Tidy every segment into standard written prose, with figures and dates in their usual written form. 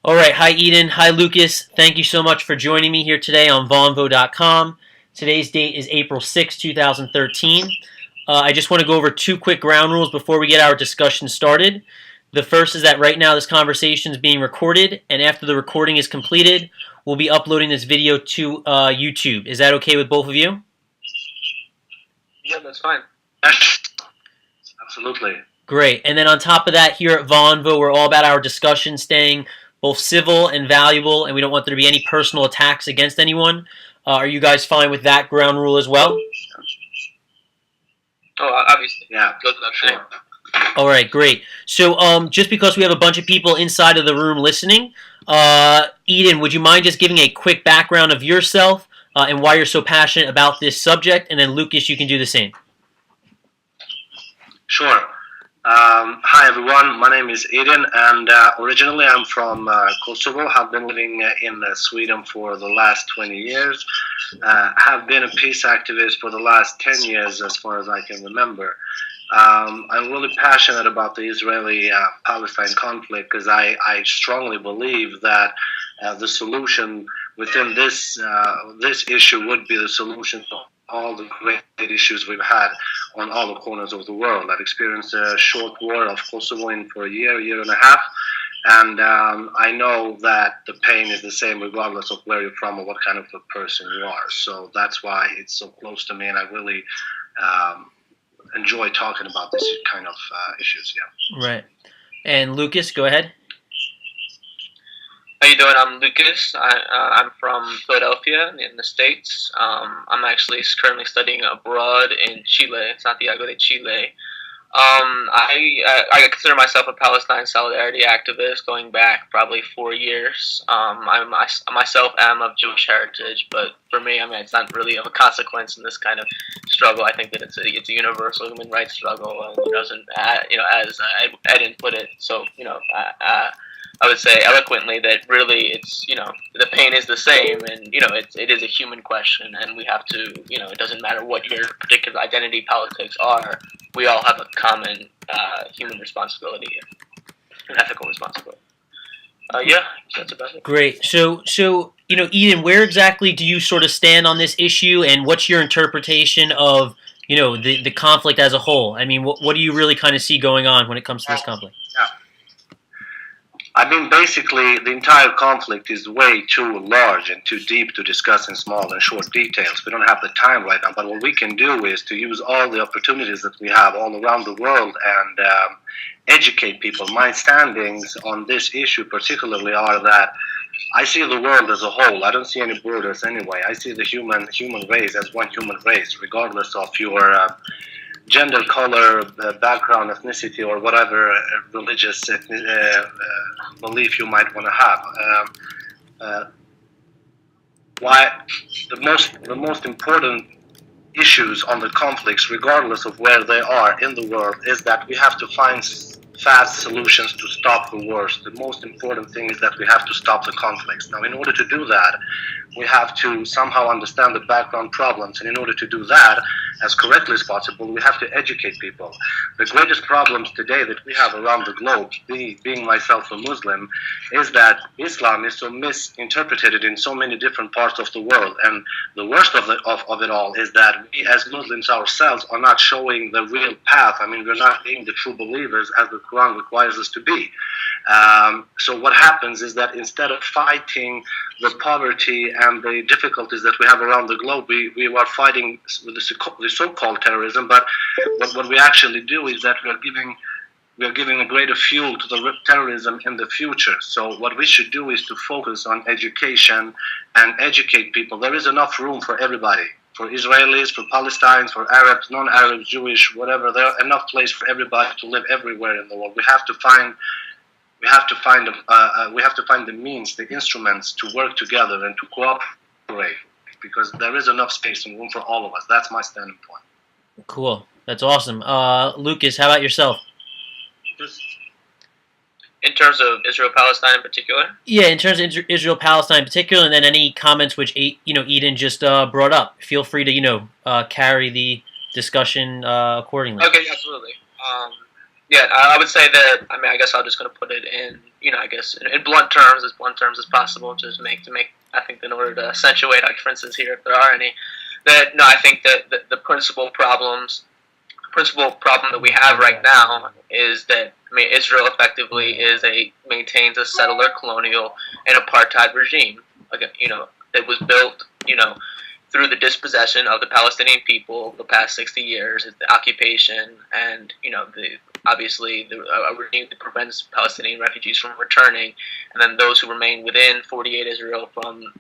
All right, hi Eden, hi Lucas. Thank you so much for joining me here today on Vonvo.com. Today's date is April 6, 2013. I just want to go over two quick ground rules before we get our discussion started. The first is that right now this conversation is being recorded, and after the recording is completed, we'll be uploading this video to YouTube. Is that okay with both of you? Yeah, that's fine. Absolutely. Great. And then on top of that, here at Vonvo, we're all about our discussion staying both civil and valuable, and we don't want there to be any personal attacks against anyone. Are you guys fine with that ground rule as well? Oh, obviously. Yeah. Goes without saying. All right, great. So just because we have a bunch of people inside of the room listening, Eden, would you mind just giving a quick background of yourself and why you're so passionate about this subject? And then Lucas, you can do the same. Sure. Hi everyone, my name is Eden, and originally I'm from Kosovo. Have been living in Sweden for the last 20 years. Have been a peace activist for the last 10 years as far as I can remember. I'm really passionate about the Israeli-Palestine conflict because I strongly believe that the solution within this issue would be the solution to all the great issues we've had on all the corners of the world. I've experienced a short war of Kosovo for a year and a half, and I know that the pain is the same regardless of where you're from or what kind of a person you are. So that's why it's so close to me, and I really enjoy talking about this kind of issues. Yeah. Right. And Lucas, go ahead. How you doing? I'm Lucas. I'm from Philadelphia in the States. I'm actually currently studying abroad in Chile, Santiago de Chile. I consider myself a Palestine solidarity activist going back probably 4 years. I myself am of Jewish heritage, but for me, I mean, it's not really of a consequence in this kind of struggle. I think that it's a universal human rights struggle, and as Eden put it, so I would say eloquently that really it's the pain is the same, and it is a human question, and we have to it doesn't matter what your particular identity politics are. We all have a common human responsibility and ethical responsibility. Yeah, that's about it. Great. So Eden, where exactly do you sort of stand on this issue, and what's your interpretation of the conflict as a whole? I mean, what do you really kind of see going on when it comes to this conflict? Yeah. I mean, basically, the entire conflict is way too large and too deep to discuss in small and short details. We don't have the time right now, but what we can do is to use all the opportunities that we have all around the world and educate people. My standings on this issue particularly are that I see the world as a whole. I don't see any borders anyway. I see the human race as one human race, regardless of your gender, color, background, ethnicity, or whatever religious belief you might want to have. Why the most important issues on the conflicts, regardless of where they are in the world, is that we have to find fast solutions to stop the wars. The most important thing is that we have to stop the conflicts. Now, in order to do that, we have to somehow understand the background problems, and in order to do that as correctly as possible, we have to educate people. The greatest problems today that we have around the globe, being myself a Muslim, is that Islam is so misinterpreted in so many different parts of the world, and the worst of it all is that we as Muslims ourselves are not showing the real path. I mean, we're not being the true believers as the Quran requires us to be. So what happens is that instead of fighting the poverty and the difficulties that we have around the globe, we are fighting with the so-called terrorism. But what we actually do is that we are giving a greater fuel to the terrorism in the future. So what we should do is to focus on education and educate people. There is enough room for everybody. For Israelis, for Palestinians, for Arabs, non-Arabs, Jewish, whatever. There are enough place for everybody to live everywhere in the world. We have to find the means, the instruments to work together and to cooperate, because there is enough space and room for all of us. That's my standing point. Cool. That's awesome. Lucas, how about yourself? In terms of Israel-Palestine in particular? Yeah, in terms of Israel-Palestine in particular, and then any comments which Eden just brought up. Feel free to carry the discussion accordingly. Okay, absolutely. Yeah, I would say that. I mean, I guess I'm just going to put it in, I guess in blunt terms, as blunt terms as possible, just to make. I think in order to accentuate our differences here, if there are any, that no, I think that the principal problem that we have right now is that I mean Israel effectively maintains a settler, colonial, and apartheid regime. Again, that was built, through the dispossession of the Palestinian people over the past 60 years, the occupation, and a regime that prevents Palestinian refugees from returning, and then those who remain within 48 Israel from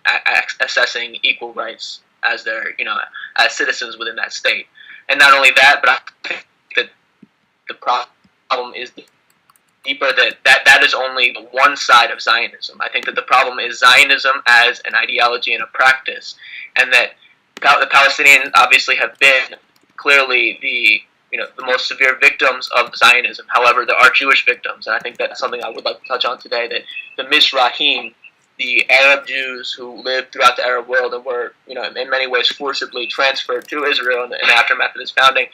assessing equal rights as as citizens within that state. And not only that, but I think that the problem is deeper. That is only the one side of Zionism. I think that the problem is Zionism as an ideology and a practice, and that the Palestinians obviously have been clearly the most severe victims of Zionism. However, there are Jewish victims, and I think that's something I would like to touch on today. That the Mizrahim, the Arab Jews who lived throughout the Arab world and were, in many ways forcibly transferred to Israel in the aftermath of its founding,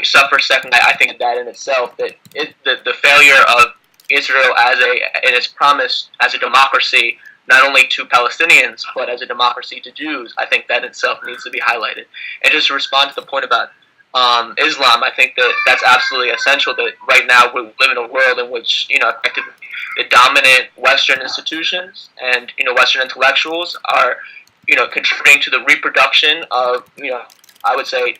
suffer second. I think that in itself, the failure of Israel in its promise as a democracy, not only to Palestinians but as a democracy to Jews, I think that itself needs to be highlighted. And just to respond to the point about Islam, I think that that's absolutely essential. That right now we live in a world in which effectively the dominant Western institutions and Western intellectuals are contributing to the reproduction of I would say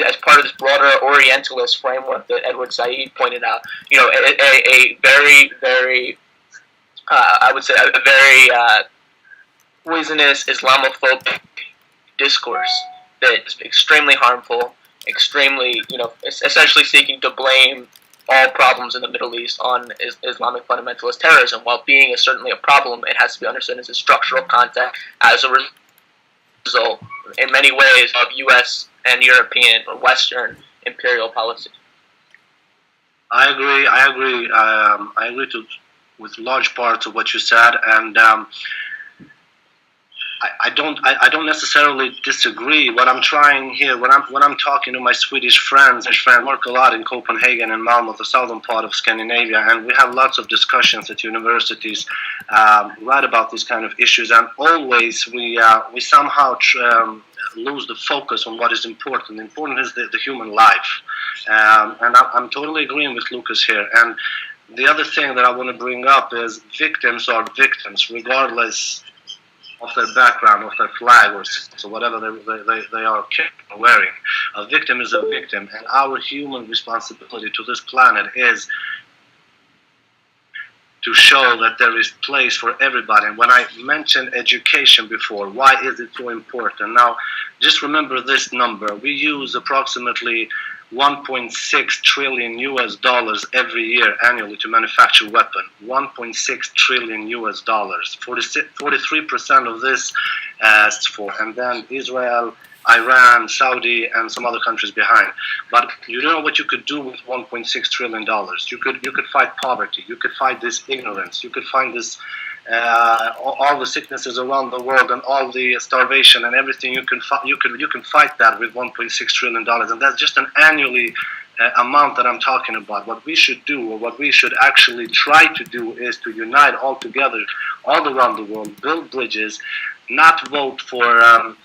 as part of this broader Orientalist framework that Edward Said pointed out. A very very I would say a very poisonous Islamophobic discourse that is extremely harmful, extremely, essentially seeking to blame all problems in the Middle East on Islamic fundamentalist terrorism. While being certainly a problem, it has to be understood as a structural context as a result, in many ways, of U.S. and European or Western imperial policy. I agree. I agree with large parts of what you said, and I don't necessarily disagree. What I'm trying here, when I'm talking to my Swedish friends work a lot in Copenhagen and Malmö, the southern part of Scandinavia, and we have lots of discussions at universities, right about these kind of issues, and always we somehow lose the focus on what is important. Important is the human life, and I'm totally agreeing with Lucas here. And the other thing that I want to bring up is victims are victims, regardless of their background, of their flag, or so whatever they are wearing. A victim is a victim, and our human responsibility to this planet is to show that there is place for everybody. And when I mentioned education before, why is it so important? Now, just remember this number. We use approximately 1.6 trillion US dollars every year annually to manufacture weapons. 1.6 trillion US dollars. 43% of this asked for, and then Israel, Iran, Saudi, and some other countries behind. But you know what you could do with 1.6 trillion dollars? You could fight poverty. You could fight this ignorance. You could find this all the sicknesses around the world and all the starvation and everything. You can fight that with 1.6 trillion dollars, and that's just an annually amount that I'm talking about. What we should do, or what we should actually try to do, is to unite all together, all around the world, build bridges, not vote for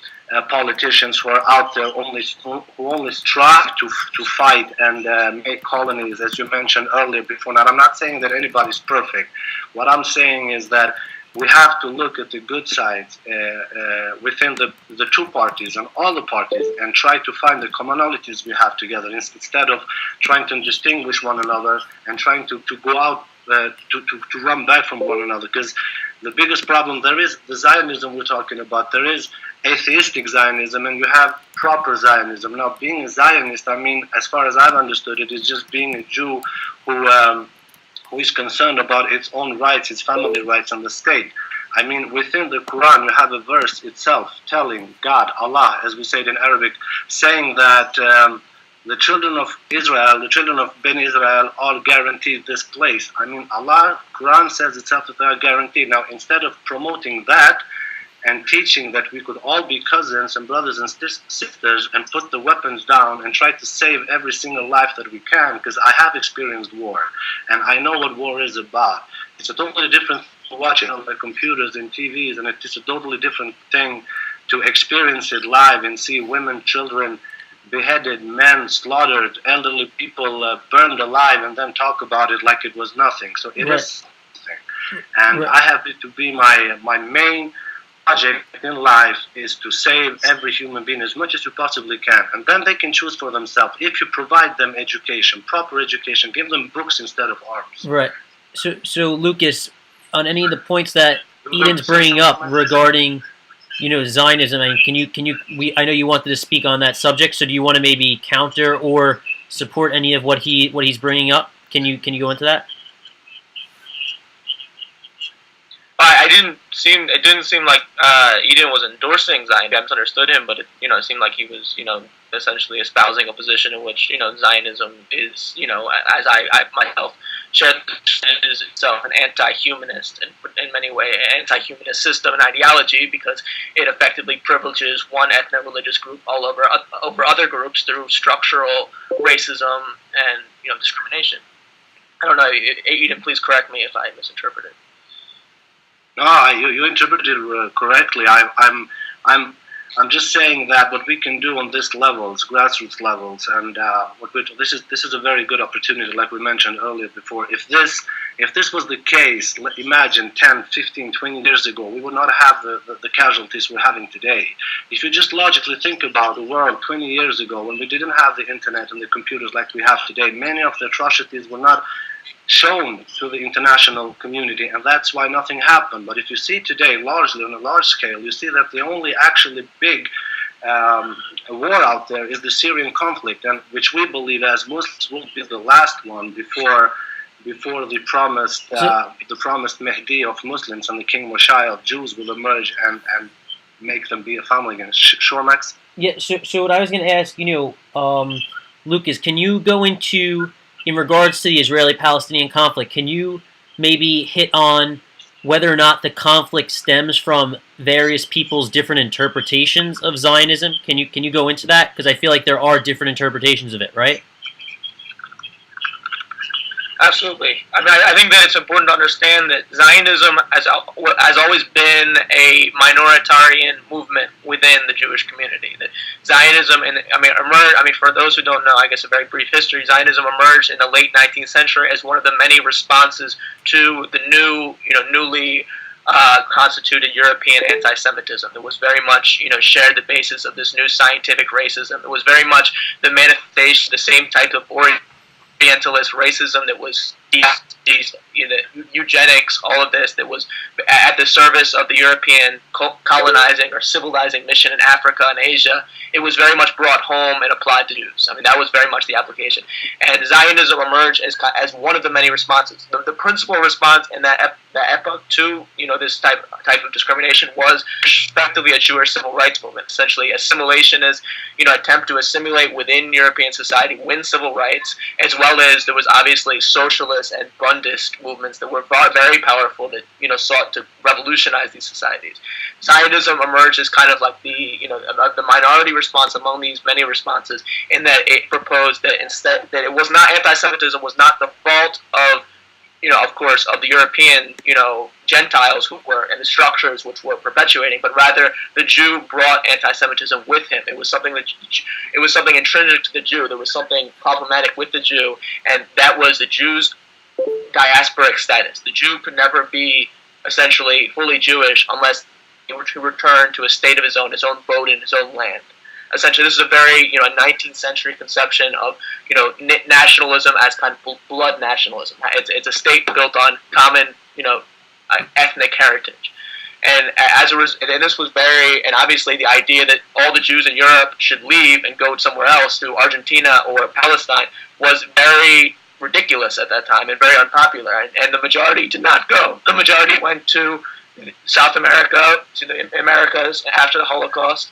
politicians who are out there who only strive to fight and make colonies, as you mentioned earlier before. Now, I'm not saying that anybody's perfect. What I'm saying is that we have to look at the good sides within the two parties and all the parties, and try to find the commonalities we have together, instead of trying to distinguish one another and trying to go out to run back from one another. Because the biggest problem there is the Zionism we're talking about. There is atheistic Zionism, and you have proper Zionism. Now, being a Zionist, I mean, as far as I've understood it, is just being a Jew who is concerned about its own rights, its family rights, and the state. I mean, within the Quran, you have a verse itself telling God, Allah, as we say it in Arabic, saying that the children of Israel, the children of Ben Israel, are guaranteed this place. I mean, Allah, Quran says itself that they are guaranteed. Now, instead of promoting that, and teaching that we could all be cousins and brothers and sisters and put the weapons down and try to save every single life that we can, because I have experienced war and I know what war is about. It's a totally different thing to watch it on the computers and TVs, and it's a totally different thing to experience it live and see women, children beheaded, men slaughtered, elderly people burned alive, and then talk about it like it was nothing. So it Right. is something. And Right. I have it to be my main project in life is to save every human being as much as you possibly can, and then they can choose for themselves. If you provide them education, proper education, give them books instead of arms. Right. So Lucas, on any of the points that Eden's bringing up regarding, Zionism, I mean, I know you wanted to speak on that subject, so do you want to maybe counter or support any of what he's bringing up? Can you go into that? It didn't seem like Eden was endorsing Zionism. I misunderstood him, but it seemed like he was essentially espousing a position in which Zionism is as I myself share is itself an anti-humanist and in many ways an anti-humanist system and ideology, because it effectively privileges one ethno-religious group over other groups through structural racism and discrimination. I don't know, Eden, please correct me if I misinterpreted. No, you interpreted it correctly. I'm just saying that what we can do on this levels, grassroots levels, and this is a very good opportunity, like we mentioned earlier before. If this was the case, imagine 10, 15, 20 years ago, we would not have the casualties we're having today. If you just logically think about the world 20 years ago, when we didn't have the internet and the computers like we have today, many of the atrocities were not shown to the international community, and that's why nothing happened. But if you see today, largely on a large scale, you see that the only actually big war out there is the Syrian conflict, and which we believe as Muslims will be the last one before the promised Mahdi of Muslims and the King Moshiach of Jews will emerge and make them be a family again. Sure, Max? Yeah. So what I was going to ask, Lucas, can you go into, in regards to the Israeli-Palestinian conflict, can you maybe hit on whether or not the conflict stems from various people's different interpretations of Zionism? Can you go into that? Because I feel like there are different interpretations of it, right? Absolutely. I mean, I think that it's important to understand that Zionism has always been a minoritarian movement within the Jewish community. That Zionism, for those who don't know, I guess a very brief history, Zionism emerged in the late 19th century as one of the many responses to the newly constituted European anti-Semitism. That was very much, shared the basis of this new scientific racism. It was very much the manifestation, the same type of Orientalist racism that was eugenics, all of this that was at the service of the European colonizing or civilizing mission in Africa and Asia. It was very much brought home and applied to Jews. I mean, that was very much the application. And Zionism emerged as one of the many responses. The principal response in that epoch to this type of discrimination was effectively a Jewish civil rights movement. Essentially, assimilation is attempt to assimilate within European society, win civil rights, as well as there was obviously socialist and Bundist movements that were very powerful that sought to revolutionize these societies. Zionism emerged as kind of like the minority response among these many responses, in that it proposed that instead that it was not anti-Semitism was not the fault of of course, of the European, Gentiles who were in the structures which were perpetuating, but rather the Jew brought anti-Semitism with him. It was something intrinsic to the Jew. There was something problematic with the Jew, and that was the Jew's diasporic status. The Jew could never be essentially fully Jewish unless he were to return to a state of his own abode in his own land. Essentially, this is a very 19th century conception of nationalism as kind of blood nationalism. It's a state built on common ethnic heritage, and this was and obviously the idea that all the Jews in Europe should leave and go somewhere else to Argentina or Palestine was very ridiculous at that time and very unpopular, and the majority did not go. The majority went to South America, to the Americas after the Holocaust.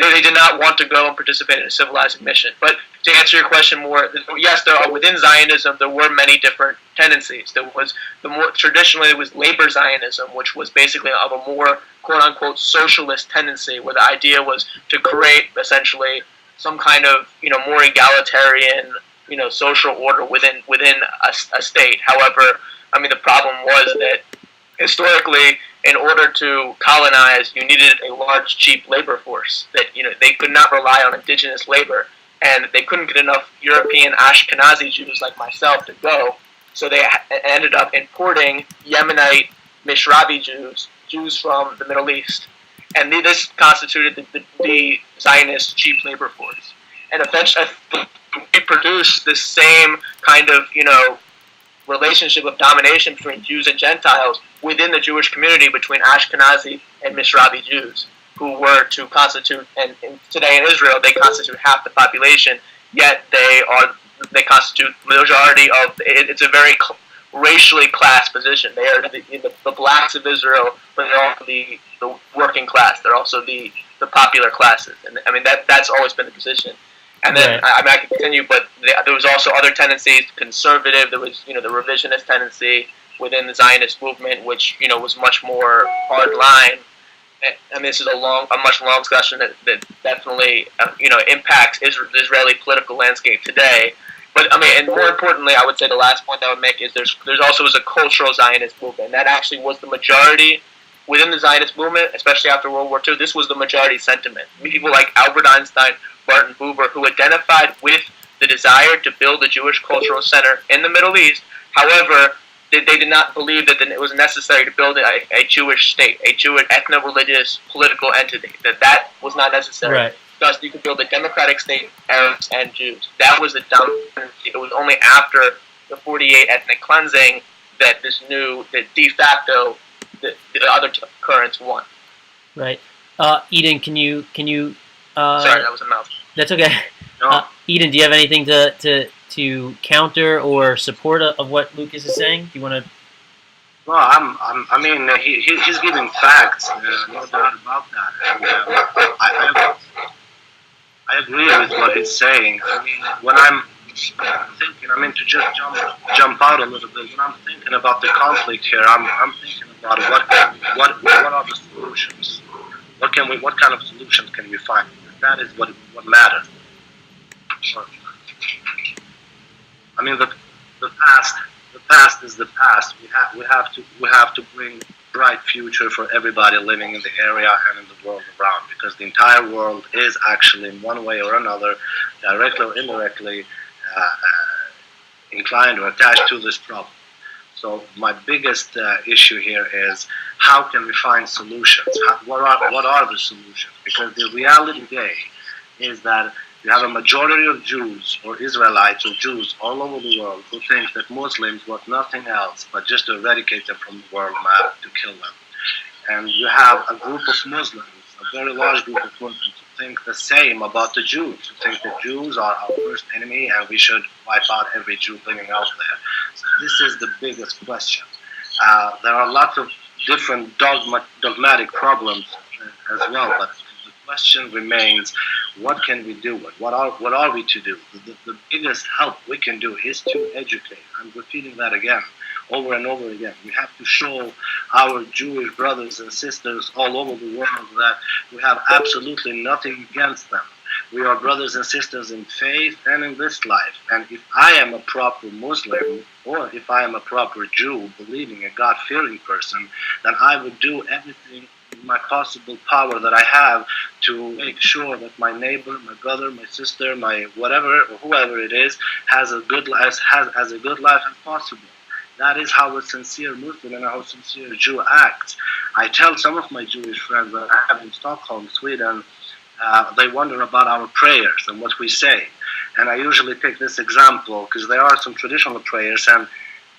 They did not want to go and participate in a civilizing mission. But to answer your question more, yes, there are within Zionism. There were many different tendencies. There was traditionally it was labor Zionism, which was basically of a more quote unquote socialist tendency, where the idea was to create essentially some kind of more egalitarian social order within a state. However, I mean the problem was that historically, in order to colonize, you needed a large, cheap labor force. That they could not rely on indigenous labor, and they couldn't get enough European Ashkenazi Jews like myself to go. So they ended up importing Yemenite Mishrabi Jews from the Middle East, and this constituted the Zionist cheap labor force. And eventually, we produced this same kind of relationship of domination between Jews and Gentiles within the Jewish community between Ashkenazi and Mishrabi Jews, who were to constitute, and today in Israel they constitute half the population, yet they constitute the majority of. It's a very racially class position. They are the blacks of Israel, but they're also the working class. They're also the popular classes, and I mean that's always been the position. And then I can continue, but there was also other tendencies, conservative. There was the revisionist tendency within the Zionist movement, which was much more hard line. And this is a much long discussion that definitely impacts the Israeli political landscape today. But I mean, and more importantly, I would say the last point I would make is there's also a cultural Zionist movement, and that actually was the majority within the Zionist movement, especially after World War II. This was the majority sentiment. People like Albert Einstein, Martin Buber, who identified with the desire to build a Jewish cultural center in the Middle East. However, they did not believe that it was necessary to build a Jewish state, a Jewish ethno-religious political entity, that was not necessary. Right. Thus, you could build a democratic state, Arabs and Jews. That was the dominant. It was only after the 48 ethnic cleansing that the de facto, the other currents won. Right. Eden, can you? Sorry, that was a mouthful. That's okay. No. Eden, do you have anything to counter or support of what Lucas is saying? Do you want to? Well, I mean, he's giving facts, no doubt about that. And I agree with what he's saying. I mean, when I'm thinking, I mean, to just jump out a little bit. When I'm thinking about the conflict here, I'm thinking about what are the solutions? What kind of solutions can we find? That is what matters. I mean, the past is the past. We have to bring bright future for everybody living in the area and in the world around, because the entire world is actually in one way or another, directly or indirectly, inclined or attached to this problem. So my biggest issue here is how can we find solutions? What are the solutions? Because the reality today is that you have a majority of Jews or Israelites or Jews all over the world who think that Muslims want nothing else but just to eradicate them from the world map, to kill them. And you have a group of Muslims, a very large group of Muslims, who think the same about the Jews, who think that Jews are our first enemy and we should wipe out every Jew living out there. So this is the biggest question. There are lots of different dogmatic problems as well, but the question remains: what can we do? What are we to do? The biggest help we can do is to educate. I'm repeating that again, over and over again. We have to show our Jewish brothers and sisters all over the world that we have absolutely nothing against them. We are brothers and sisters in faith and in this life. And if I am a proper Muslim, or if I am a proper Jew, believing a God-fearing person, then I would do everything in my possible power that I have to make sure that my neighbor, my brother, my sister, my whatever, or whoever it is, has a good life, has as a good life as possible. That is how a sincere Muslim and how a sincere Jew acts. I tell some of my Jewish friends that I have in Stockholm, Sweden, they wonder about our prayers and what we say. And I usually take this example because there are some traditional prayers, and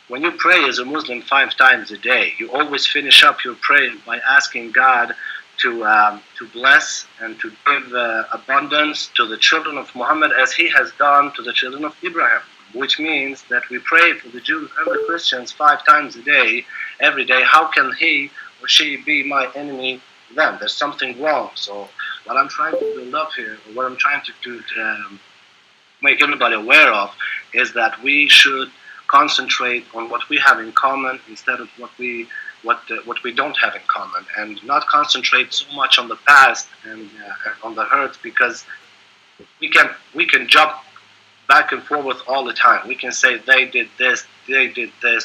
when you pray as a Muslim 5 times a day, you always finish up your prayer by asking God to bless and to give abundance to the children of Muhammad as he has done to the children of Ibrahim, which means that we pray for the Jews and the Christians 5 times a day, every day. How can he or she be my enemy then? There's something wrong. So what I'm trying to build up here, or what I'm trying to make everybody aware of is that we should concentrate on what we have in common instead of what we don't have in common, and not concentrate so much on the past and on the hurt, because we can jump back and forth all the time. We can say they did this,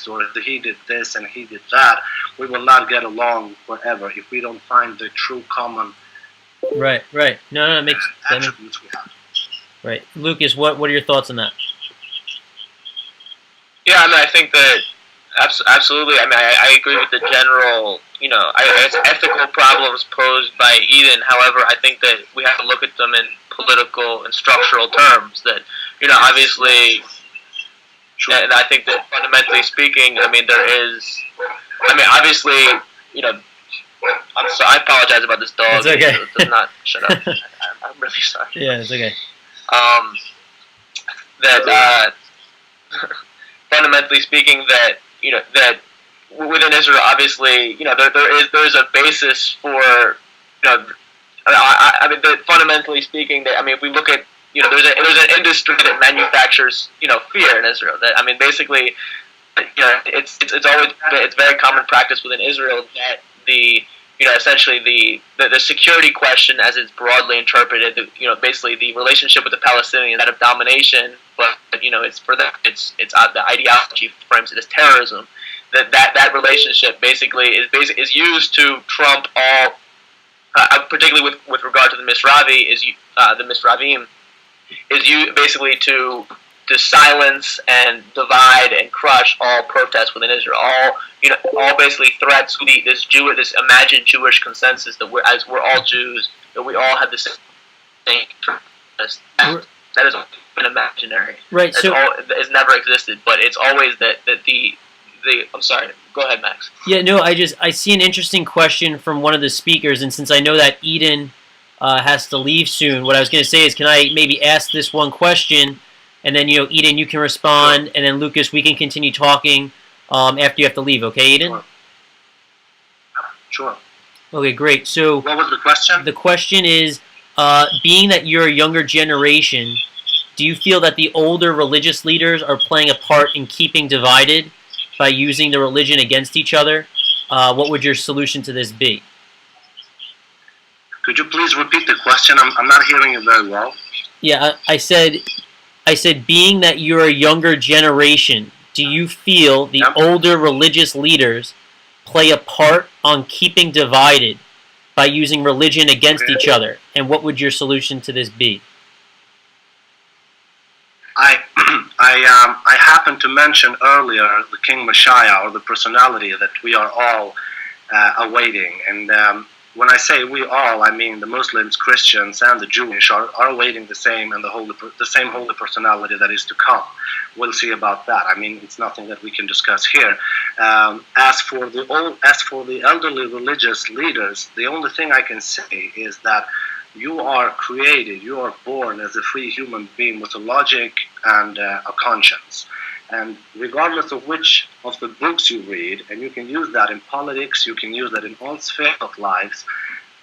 or he did this and he did that. We will not get along forever if we don't find the true common Right. No, that makes attributes we have. Right, Lucas. What are your thoughts on that? Yeah, I mean, I think that absolutely. I mean, I agree with the general, it's ethical problems posed by Eden. However, I think that we have to look at them in political and structural terms. That, obviously, Sure. and I think that fundamentally speaking, I mean, obviously, I'm sorry, I apologize about this dog. It's okay. It does not shut up. I'm really sorry. Yeah, it's okay. That fundamentally speaking, that that within Israel, obviously, there is a basis for, I mean, that fundamentally speaking, that, I mean, if we look at, there's an industry that manufactures, fear in Israel. That, I mean, basically, it's very common practice within Israel that essentially the security question, as it's broadly interpreted, basically the relationship with the Palestinians, that of domination, but it's for them, it's the ideology frames it as terrorism. That relationship basically is used to trump all, particularly with regard to the Misravi, the Misravim, is used basically to silence and divide and crush all protests within Israel, all basically threats to this imagined Jewish consensus that we're all Jews, that we all have the same thing. That is an imaginary. Right. So it's never existed, but it's always that the. I'm sorry. Go ahead, Max. Yeah. No. I see an interesting question from one of the speakers, and since I know that Eden has to leave soon, what I was going to say is, can I maybe ask this one question? And then, Eden, you can respond, and then Lucas, we can continue talking after you have to leave. Okay, Eden? Sure. Okay, great. So, what was the question? The question is, being that you're a younger generation, do you feel that the older religious leaders are playing a part in keeping divided by using the religion against each other? What would your solution to this be? Could you please repeat the question? I'm not hearing you very well. Yeah, I said, being that you're a younger generation, do you feel the older religious leaders play a part on keeping divided by using religion against each other? And what would your solution to this be? I happened to mention earlier the King Messiah, or the personality that we are all awaiting. And when I say we all, I mean the Muslims, Christians, and the Jewish are awaiting the same and the same holy personality that is to come. We'll see about that. I mean, it's nothing that we can discuss here. As for the elderly religious leaders, the only thing I can say is that you are created, you are born as a free human being with a logic and a conscience. And regardless of which of the books you read, and you can use that in politics, you can use that in all spheres of lives,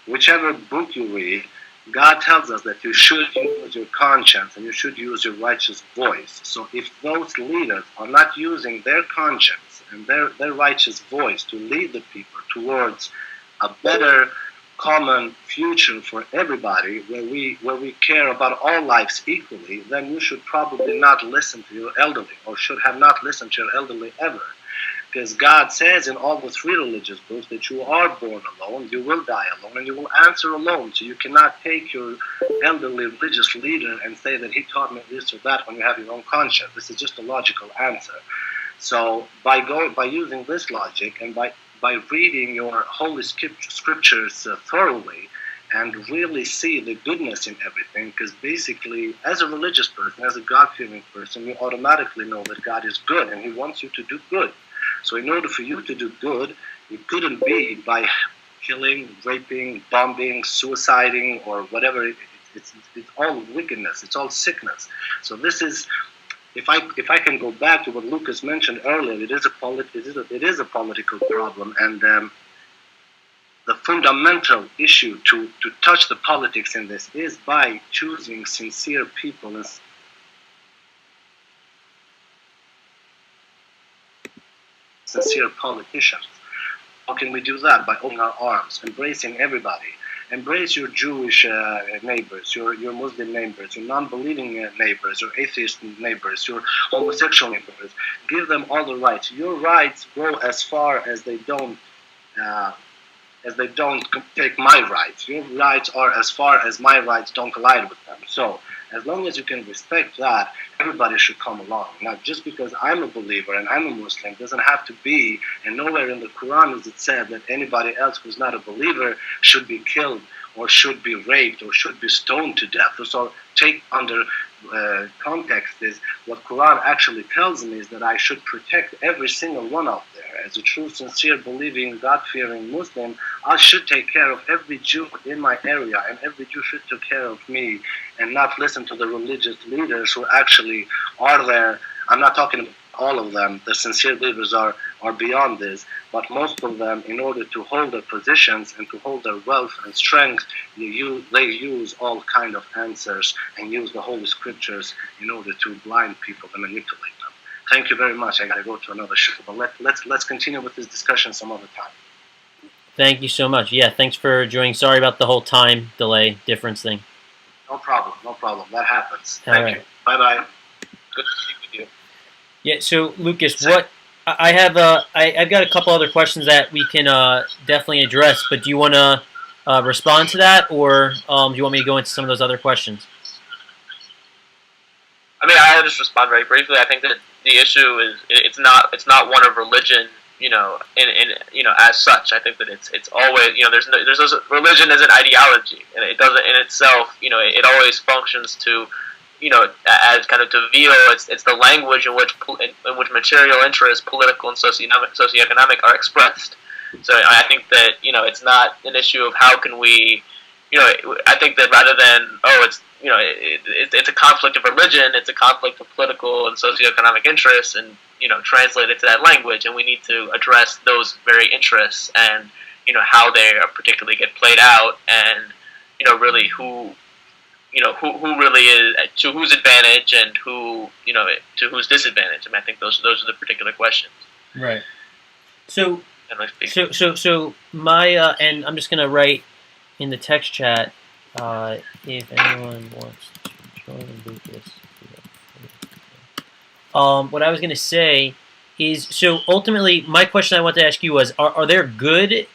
whichever book you read, God tells us that you should use your conscience and you should use your righteous voice. So if those leaders are not using their conscience and their righteous voice to lead the people towards a better common future for everybody, where we care about all lives equally, then you should probably not listen to your elderly, or should have not listened to your elderly ever. Because God says in all the three religious books that you are born alone, you will die alone, and you will answer alone. So you cannot take your elderly religious leader and say that he taught me this or that when you have your own conscience. This is just a logical answer. So by using this logic, and by reading your holy scriptures thoroughly, and really see the goodness in everything, because basically, as a religious person, as a God-fearing person, you automatically know that God is good and He wants you to do good. So in order for you to do good, it couldn't be by killing, raping, bombing, suiciding, or whatever. It's all wickedness. It's all sickness. So this is, if I can go back to what Lucas mentioned earlier, it is a political problem, and the fundamental issue to touch the politics in this is by choosing sincere people sincere politicians. How can we do that? By opening our arms, embracing everybody. Embrace your Jewish neighbors, your Muslim neighbors, your non-believing neighbors, your atheist neighbors, your homosexual neighbors. Give them all the rights. Your rights go as far as they don't take my rights. Your rights are as far as my rights don't collide with them. So, as long as you can respect that, everybody should come along. Now, just because I'm a believer and I'm a Muslim doesn't have to be, and nowhere in the Quran is it said that anybody else who's not a believer should be killed or should be raped or should be stoned to death. So take under context is what Quran actually tells me is that I should protect every single one out there. As a true, sincere, believing, God-fearing Muslim, I should take care of every Jew in my area, and every Jew should take care of me, and not listen to the religious leaders who actually are there. I'm not talking about all of them. The sincere believers are beyond this, but most of them, in order to hold their positions and to hold their wealth and strength, they use all kind of answers and use the Holy Scriptures in order to blind people and manipulate them. Thank you very much. I got to go to another show, but let's continue with this discussion some other time. Thank you so much. Yeah, thanks for joining. Sorry about the whole time delay difference thing. No problem. That happens. All Thank right. you. Bye-bye. Good to speak with you. Yeah, so Lucas, what I have, I've got a couple other questions that we can definitely address, but do you want to respond to that, or do you want me to go into some of those other questions? I mean, I'll just respond very briefly. I think that the issue is it's not one of religion, in as such. I think that it's always, there's religion as an ideology, and it doesn't in itself, it always functions to, as kind of to veil it's the language in which material interests, political and socioeconomic, are expressed. So I think that it's not an issue of how can we, I think that rather than it's a conflict of religion, it's a conflict of political and socioeconomic interests, and translate it to that language, and we need to address those very interests and how they particularly get played out, and really who really is to whose advantage and who to whose disadvantage. I mean, I think those are the particular questions. Right. So my and I'm just gonna write in the text chat if anyone wants to join Lucas. What I was gonna say is, so ultimately, my question I want to ask you was: Are there good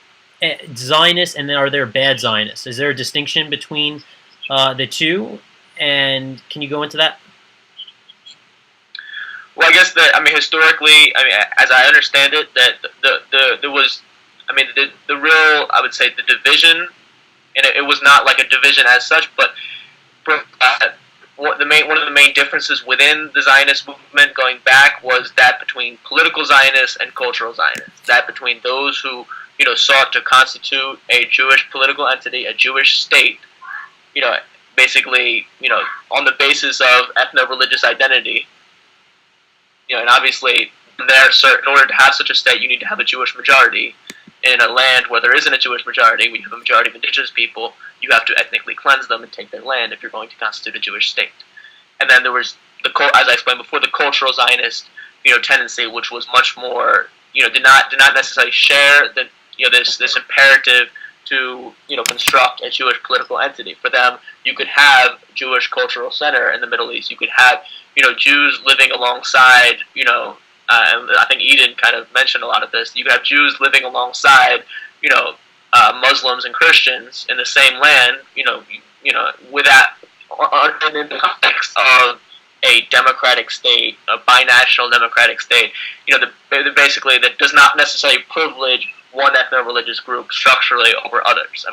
Zionists and are there bad Zionists? Is there a distinction between the two, and can you go into that? Well, I guess historically, as I understand it, that there was, the real, I would say, the division, and it was not like a division as such, but one of the main differences within the Zionist movement going back was that between political Zionists and cultural Zionists, that between those who sought to constitute a Jewish political entity, a Jewish state, basically, on the basis of ethno-religious identity, and obviously, in order to have such a state, you need to have a Jewish majority. In a land where there isn't a Jewish majority, we have a majority of indigenous people, you have to ethnically cleanse them and take their land if you're going to constitute a Jewish state. And then there was, as I explained before, the cultural Zionist, tendency, which was much more, did not necessarily share this imperative to construct a Jewish political entity. For them, you could have Jewish cultural center in the Middle East. You could have Jews living alongside. And I think Eden kind of mentioned a lot of this. You could have Jews living alongside Muslims and Christians in the same land. With that, in the context of a democratic state, a binational democratic state. Basically that does not necessarily privilege one ethno-religious group structurally over others.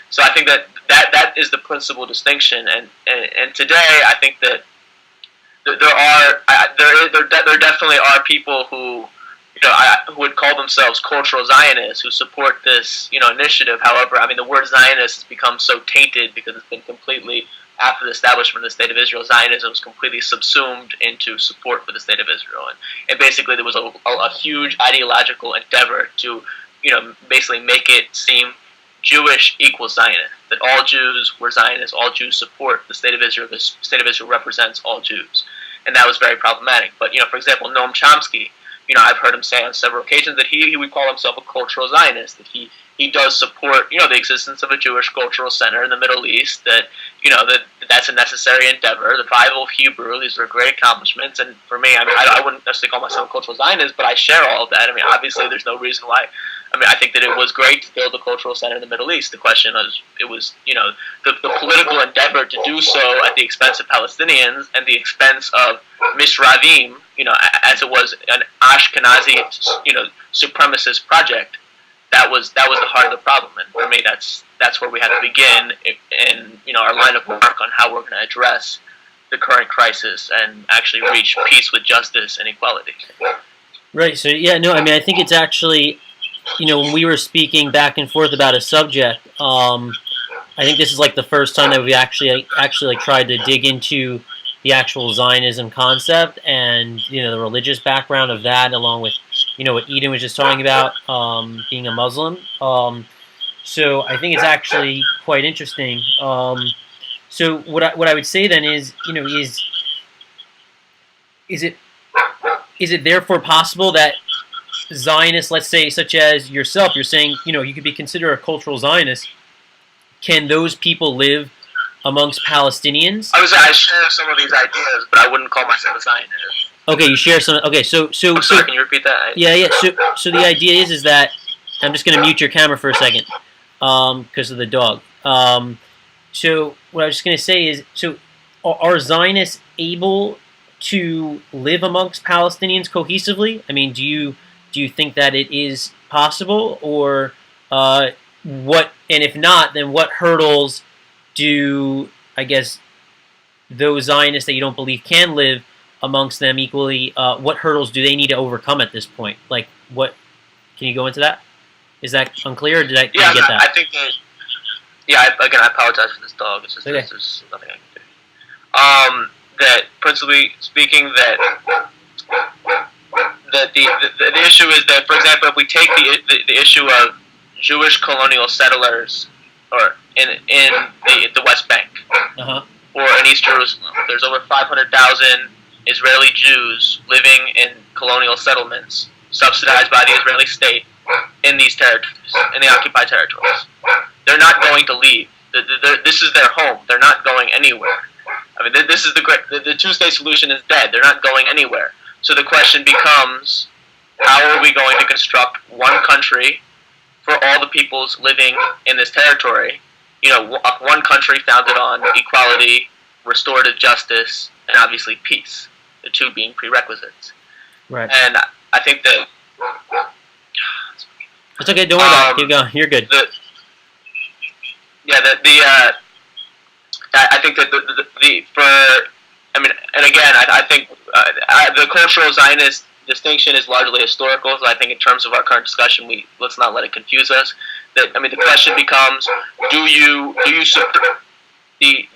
So I think that is the principal distinction, and today I think that there definitely are people who who would call themselves cultural Zionists who support this initiative. However, the word Zionist has become so tainted because it's been completely, after the establishment of the State of Israel, Zionism was completely subsumed into support for the State of Israel, and basically there was a huge ideological endeavor to basically make it seem Jewish equals Zionist, that all Jews were Zionists, all Jews support the State of Israel, the State of Israel represents all Jews. And that was very problematic. But, for example, Noam Chomsky, I've heard him say on several occasions that he would call himself a cultural Zionist, that he does support, the existence of a Jewish cultural center in the Middle East, that, that's a necessary endeavor. The Bible of Hebrew, these are great accomplishments, and for me, I wouldn't necessarily call myself a cultural Zionist, but I share all of that. Obviously, there's no reason why. I think that it was great to build a cultural center in the Middle East. The question was, the political endeavor to do so at the expense of Palestinians and the expense of Mishravim, as it was an Ashkenazi, supremacist project. That was the heart of the problem, and for me, that's where we have to begin in our line of work on how we're going to address the current crisis and actually reach peace with justice and equality. Right. So I think it's actually, when we were speaking back and forth about a subject, I think this is like the first time that we actually tried to dig into the actual Zionism concept and the religious background of that, along with what Eden was just talking about, being a Muslim. So I think it's actually quite interesting. So what I would say then is is it therefore possible that Zionists, let's say, such as yourself, you're saying you could be considered a cultural Zionist? Can those people live amongst Palestinians? I share some of these ideas, but I wouldn't call myself a Zionist. Okay, you share some. Okay, so sorry, can you repeat that? Yeah. So the idea is that I'm just going to mute your camera for a second, because of the dog. So what I was just going to say is, so are Zionists able to live amongst Palestinians cohesively? Do you think that it is possible, or what? And if not, then what hurdles do, I guess, those Zionists that you don't believe can live amongst them equally, what hurdles do they need to overcome at this point? Like, what? Can you go into that? Is that unclear, or did I get that? I think that, again, I apologize for this dog. It's just okay. There's nothing I can do. That, principally speaking, that the issue is that, for example, if we take the issue of Jewish colonial settlers or in the West Bank, or in East Jerusalem, there's over 500,000 Israeli Jews living in colonial settlements subsidized by the Israeli state in these territories, in the occupied territories. They're not going to leave. This is their home. They're not going anywhere. This is the two-state solution is dead. They're not going anywhere. So the question becomes, how are we going to construct one country for all the peoples living in this territory? One country founded on equality, restorative justice, and obviously peace. The two being prerequisites. Right. And I think that it's okay. Don't worry about it. Keep going. You're good. I think that I think the cultural Zionist distinction is largely historical. So I think in terms of our current discussion, let's not let it confuse us. The question becomes: do you support the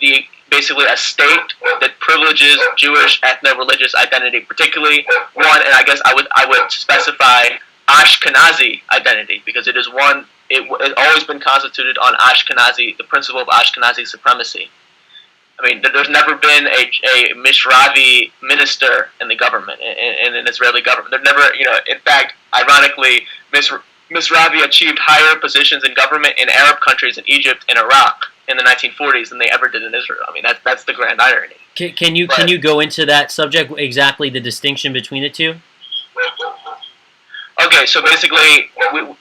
basically a state that privileges Jewish ethno-religious identity, particularly one, and I guess I would specify Ashkenazi identity, because it is one. It's always been constituted on Ashkenazi, the principle of Ashkenazi supremacy. There's never been a Mishravi minister in the government, in an Israeli government. There's never, in fact, ironically, Mishravi achieved higher positions in government in Arab countries, in Egypt and Iraq, in the 1940s than they ever did in Israel. That's the grand irony. Can you go into that subject, exactly the distinction between the two? Okay, so basically,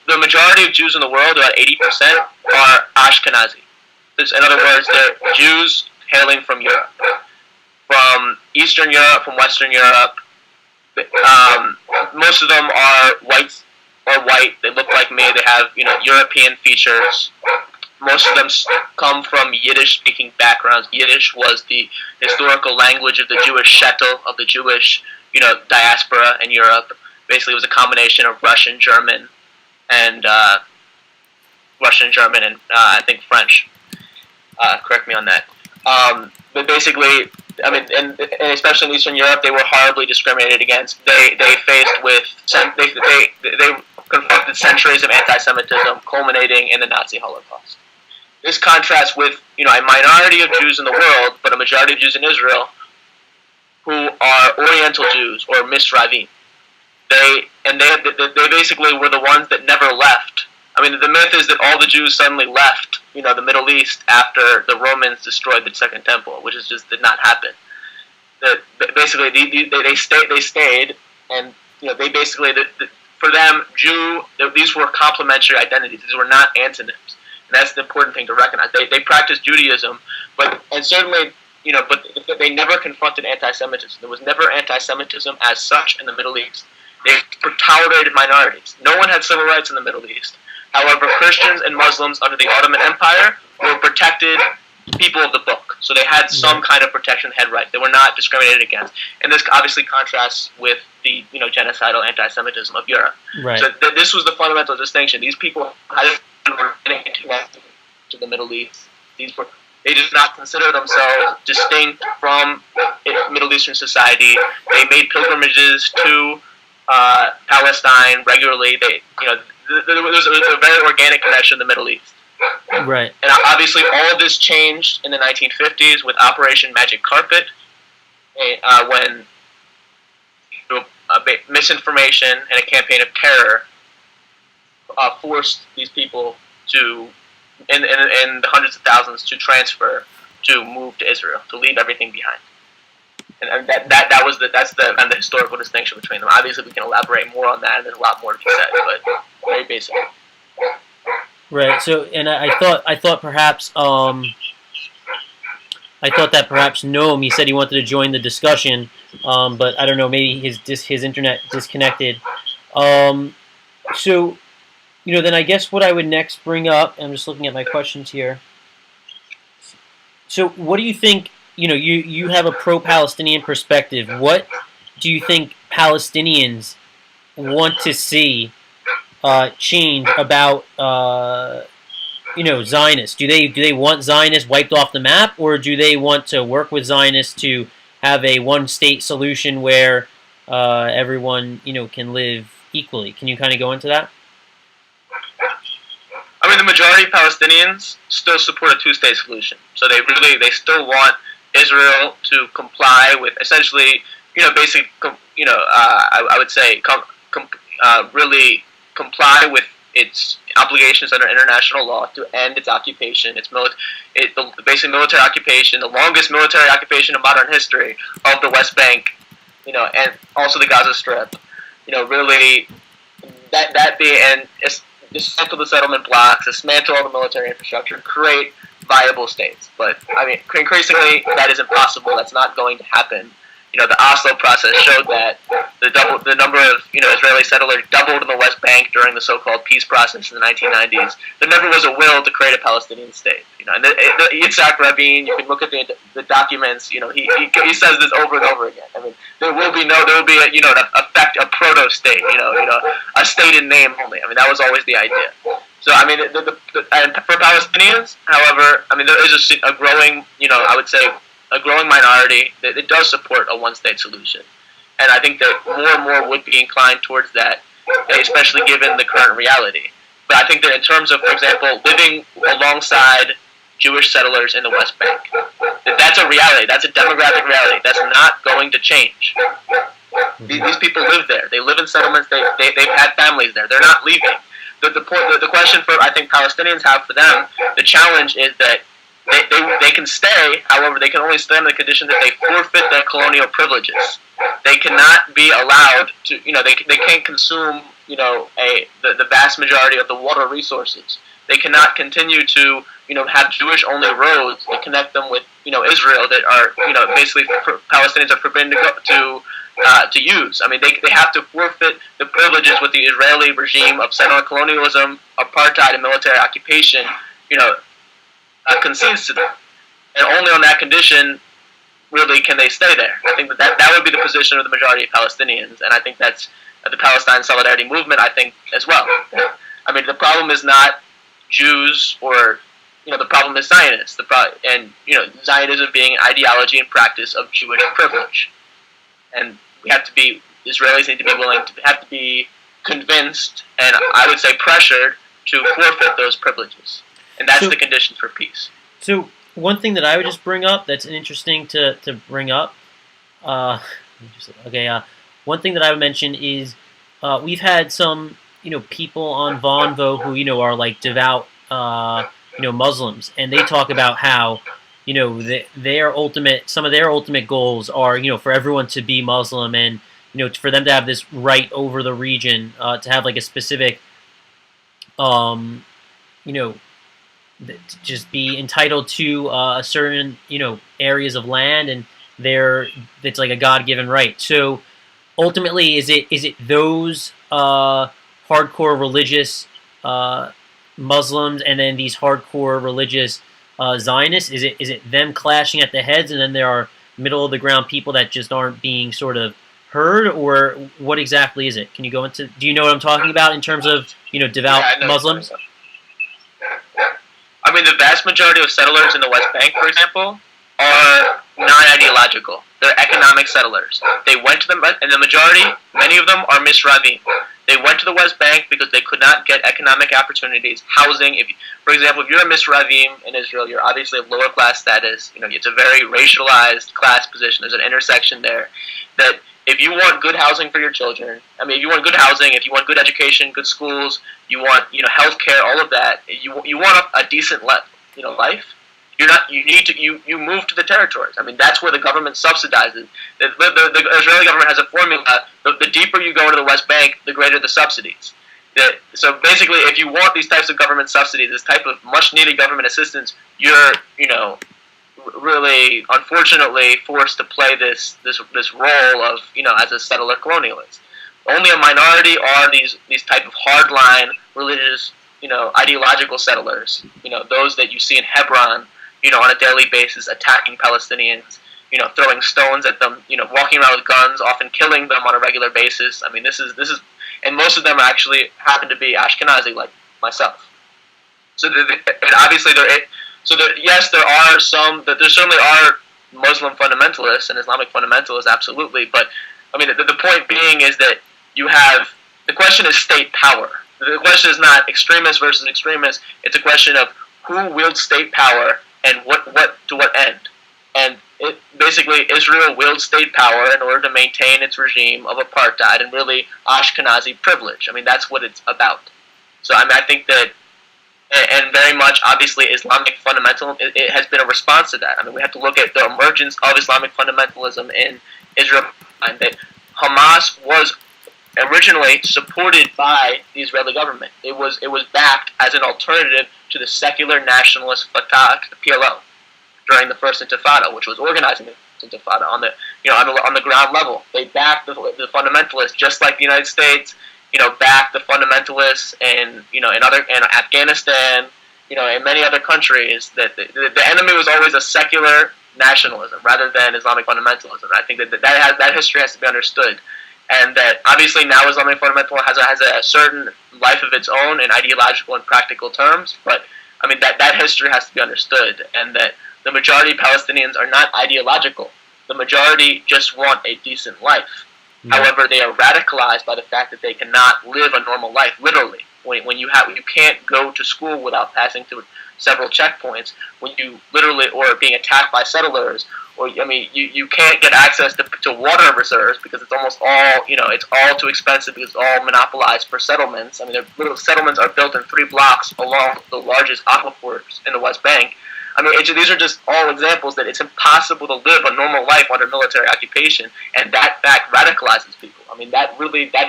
the majority of Jews in the world, about 80%, are Ashkenazi. In other words, they're Jews hailing from Europe, from Eastern Europe, from Western Europe. Most of them are white. They look like me. They have European features. Most of them come from Yiddish-speaking backgrounds. Yiddish was the historical language of the Jewish shtetl, of the Jewish diaspora in Europe. Basically, it was a combination of Russian, German, and I think French. Correct me on that. But basically, and especially in Eastern Europe, they were horribly discriminated against. They faced with they confronted centuries of anti-Semitism, culminating in the Nazi Holocaust. This contrasts with a minority of Jews in the world, but a majority of Jews in Israel, who are Oriental Jews or Mishravim. they basically were the ones that never left. I mean, the myth is that all the Jews suddenly left, the Middle East after the Romans destroyed the Second Temple, which just did not happen. Basically, they stayed, and they basically for them, these were complementary identities. These were not antonyms, and that's the important thing to recognize. They practiced Judaism, but they never confronted anti-Semitism. There was never anti-Semitism as such in the Middle East. They tolerated minorities. No one had civil rights in the Middle East. However, Christians and Muslims under the Ottoman Empire were protected people of the book. So they had some kind of protection, had rights. They were not discriminated against. And this obviously contrasts with the genocidal anti-Semitism of Europe. Right. So this was the fundamental distinction. These people had connected to the Middle East. They did not consider themselves distinct from Middle Eastern society. They made pilgrimages to Palestine regularly. There was a very organic connection in the Middle East. Right. And obviously all of this changed in the 1950s with Operation Magic Carpet, when misinformation and a campaign of terror forced these people to, in the hundreds of thousands, to move to Israel, to leave everything behind. And that's the kind of the historical distinction between them. Obviously, we can elaborate more on that, and there's a lot more to be said, but very basic. Right. So, and I thought perhaps that perhaps Noam, he said he wanted to join the discussion, but I don't know, maybe his internet disconnected. So, then I guess what I would next bring up, I'm just looking at my questions here. So, what do you think? You have a pro-Palestinian perspective. What do you think Palestinians want to see change about Zionists? Do they want Zionists wiped off the map, or do they want to work with Zionists to have a one-state solution where everyone can live equally? Can you kind of go into that? I mean, the majority of Palestinians still support a two-state solution. So they still want Israel to comply with essentially, basic, I would say, really comply with its obligations under international law to end its occupation, the basic military occupation, the longest military occupation in modern history of the West Bank, and also the Gaza Strip. Really, that being, and dismantle the settlement blocks, dismantle all the military infrastructure, create viable states. But I mean, increasingly, that is impossible. That's not going to happen. The Oslo process showed that the number of Israeli settlers doubled in the West Bank during the so-called peace process in the 1990s. There never was a will to create a Palestinian state. And Yitzhak Rabin, you can look at the documents. He says this over and over again. I mean, there will be a proto state. A state in name only. I mean, that was always the idea. So I mean, and for Palestinians, however, I mean, there is a growing, I would say, a growing minority that does support a one-state solution. And I think that more and more would be inclined towards that, especially given the current reality. But I think that in terms of, for example, living alongside Jewish settlers in the West Bank, that's a reality. That's a demographic reality. That's not going to change. These people live there. They live in settlements. They've had families there. They're not leaving. The question for, I think, Palestinians have for them, the challenge is that they can stay, however, they can only stay on the condition that they forfeit their colonial privileges. They cannot be allowed to, they can't consume, the vast majority of the water resources. They cannot continue to, have Jewish-only roads that connect them with, Israel that are, basically Palestinians are forbidden to use. I mean, they have to forfeit the privileges with the Israeli regime of settler colonialism, apartheid, and military occupation, concedes to them. And only on that condition, really, can they stay there. I think that would be the position of the majority of Palestinians, and I think that's the Palestine Solidarity Movement, I think, as well. I mean, the problem is not Jews or, the problem is Zionists. Zionism being an ideology and practice of Jewish privilege. And Israelis need to be willing to have to be convinced, and I would say pressured, to forfeit those privileges. And that's the condition for peace. So one thing that I would just bring up that's interesting to bring up, one thing that I would mention is we've had some people on Vonvo who are like devout Muslims, and they talk about how their ultimate some of their ultimate goals are for everyone to be Muslim, and for them to have this right over the region, to have like a specific um, you know just be entitled to a certain areas of land, and it's like a God-given right. So ultimately, is it those hardcore religious Muslims, and then these hardcore religious Zionists? Is it them clashing at the heads, and then there are middle of the ground people that just aren't being sort of heard, or what exactly is it? Can you go into? Do you know what I'm talking about in terms of devout Muslims? I mean, the vast majority of settlers in the West Bank, for example, are non-ideological. They're economic settlers. They went to and the majority, many of them are misravim. They went to the West Bank because they could not get economic opportunities, housing. For example, if you're a misravim in Israel, you're obviously of lower class status. It's a very racialized class position. There's an intersection there that if you want good housing for your children, if you want good housing, if you want good education, good schools, you want health care, all of that, you want a decent life. You move to the territories. That's where the government subsidizes. The Israeli government has a formula. The deeper you go into the West Bank, the greater the subsidies. So basically, if you want these types of government subsidies, this type of much needed government assistance, you're really, unfortunately, forced to play this role of as a settler colonialist. Only a minority are these type of hardline religious ideological settlers. Those that you see in Hebron, on a daily basis, attacking Palestinians. Throwing stones at them. Walking around with guns, often killing them on a regular basis. This is, and most of them actually happen to be Ashkenazi, like myself. So obviously yes, there are some. There certainly are Muslim fundamentalists and Islamic fundamentalists, absolutely. But the point being is that the question is state power. The question is not extremists versus extremists. It's a question of who wields state power and what to what end. And basically, Israel wields state power in order to maintain its regime of apartheid and really Ashkenazi privilege. That's what it's about. So I think that, and very much, obviously, Islamic fundamentalism, it has been a response to that. We have to look at the emergence of Islamic fundamentalism in Israel, and that Hamas was originally supported by the Israeli government. It was backed as an alternative to the secular nationalist Fatah, the PLO, during the first Intifada, which was organizing the Intifada on the ground level. They backed the fundamentalists, just like the United States. Backed the fundamentalists in Afghanistan, in many other countries. That the enemy was always a secular nationalism rather than Islamic fundamentalism. I think that history has to be understood. And that obviously now Islamic fundamentalism has a certain life of its own in ideological and practical terms, but that history has to be understood, and that the majority of Palestinians are not ideological. The majority just want a decent life. Yeah. However, they are radicalized by the fact that they cannot live a normal life, literally. When you can't go to school without passing through several checkpoints, when you literally, or being attacked by settlers, or you can't get access to water reserves because it's almost all it's all too expensive because it's all monopolized for settlements. Their little settlements are built in 3 blocks along the largest aquifers in the West Bank. These are just all examples that it's impossible to live a normal life under military occupation, and that fact radicalizes people. That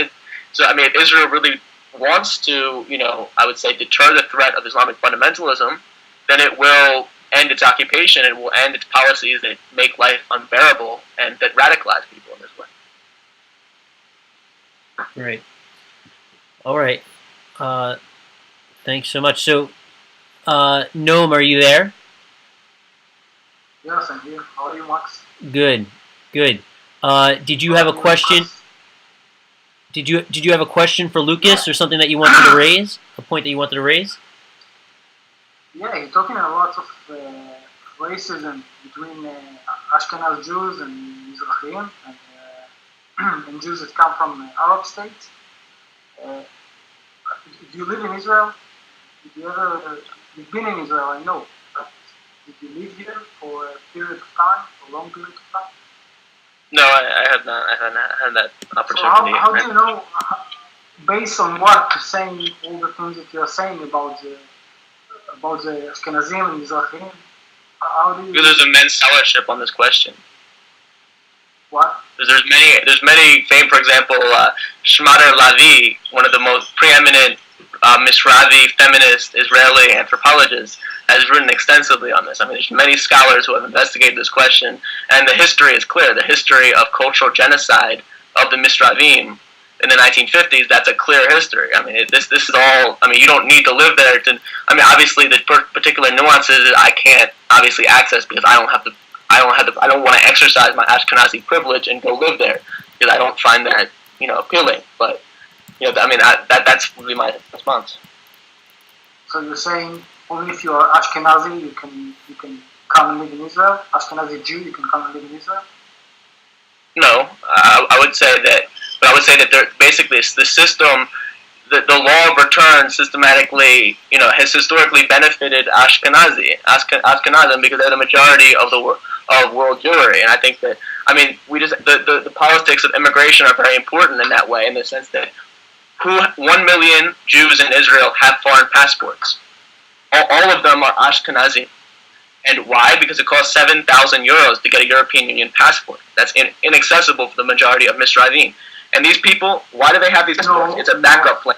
is so. If Israel really wants to, I would say, deter the threat of Islamic fundamentalism, then it will end its occupation and will end its policies that make life unbearable and that radicalize people in this way. Right. All right. Thanks so much. So, Noam, are you there? Yes, I'm here. How are you, Max? Good. Did you have a question? Did you have a question for Lucas, or something that you wanted to raise? A point that you wanted to raise? Yeah, you're talking a lot of racism between Ashkenaz Jews and Mizrahim, and Jews that come from Arab states. Do you live in Israel? You've been in Israel, I know, but did you live here for a period of time, a long period of time? No, I have not. I haven't had that opportunity. So how do you know? based on what to saying all the things that you're saying about the Ashkenazim and Mizrahim? How do you? Because there's immense scholarship on this question. What? There's many famed, for example, Shmader Lavi, one of the most preeminent Mishravi feminist Israeli anthropologists, has written extensively on this. I mean, there's many scholars who have investigated this question, and the history is clear. The history of cultural genocide of the Mishravim in the 1950s, that's a clear history. I mean, this is all. I mean, you don't need to live there to. I mean, obviously, the particular nuances I can't obviously access because I don't want to exercise my Ashkenazi privilege and go live there because I don't find that appealing. But I mean, that's really my response. So you're saying only if you are Ashkenazi you can come and live in Israel? Ashkenazi Jew, you can come and live in Israel? No, I would say that. But I would say that basically the system, the law of return systematically, has historically benefited Ashkenazim because they're the majority of world Jewry. And I think that, I mean, the politics of immigration are very important in that way, in the sense that 1 million Jews in Israel have foreign passports. All of them are Ashkenazi. And why? Because it costs 7,000 euros to get a European Union passport. That's inaccessible for the majority of Mishravim. And these people, why do they have these passports? It's a backup plan.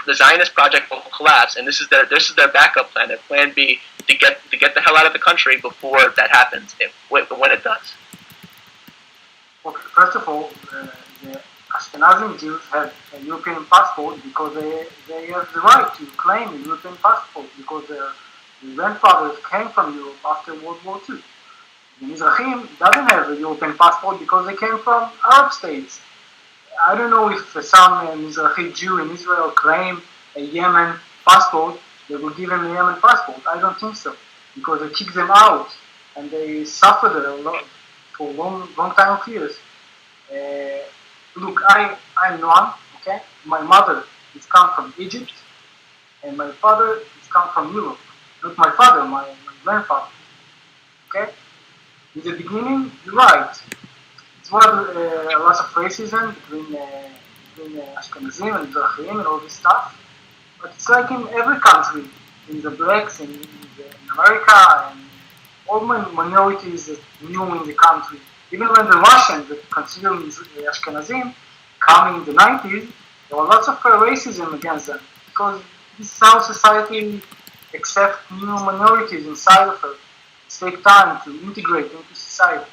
The Zionist project will collapse, and this is their backup plan. Their plan B to get the hell out of the country before that happens, when it does. Okay, first of all, the Ashkenazi Jews have a European passport because they have the right to claim a European passport because their grandfathers came from Europe after World War II. The Mizrahim doesn't have a European passport because they came from Arab states. I don't know if some Mizrahi Jew in Israel claim a Yemen passport, they will give them a Yemen passport. I don't think so, because they kicked them out and they suffered a lot for a long time of years. Look, I'm Noam, okay? My mother is come from Egypt, and my father is come from Europe. Not my father, my grandfather, okay? In the beginning, you're right. It's one of a lot of racism between Ashkenazim and Mizrahim and all this stuff. But it's like in every country, in the blacks, in America, and all minorities that new in the country. Even when the Russians, that consider Ashkenazim, come in the 90s, there were lots of racism against them. Because this is how society accepts new minorities inside of it. It takes time to integrate into society.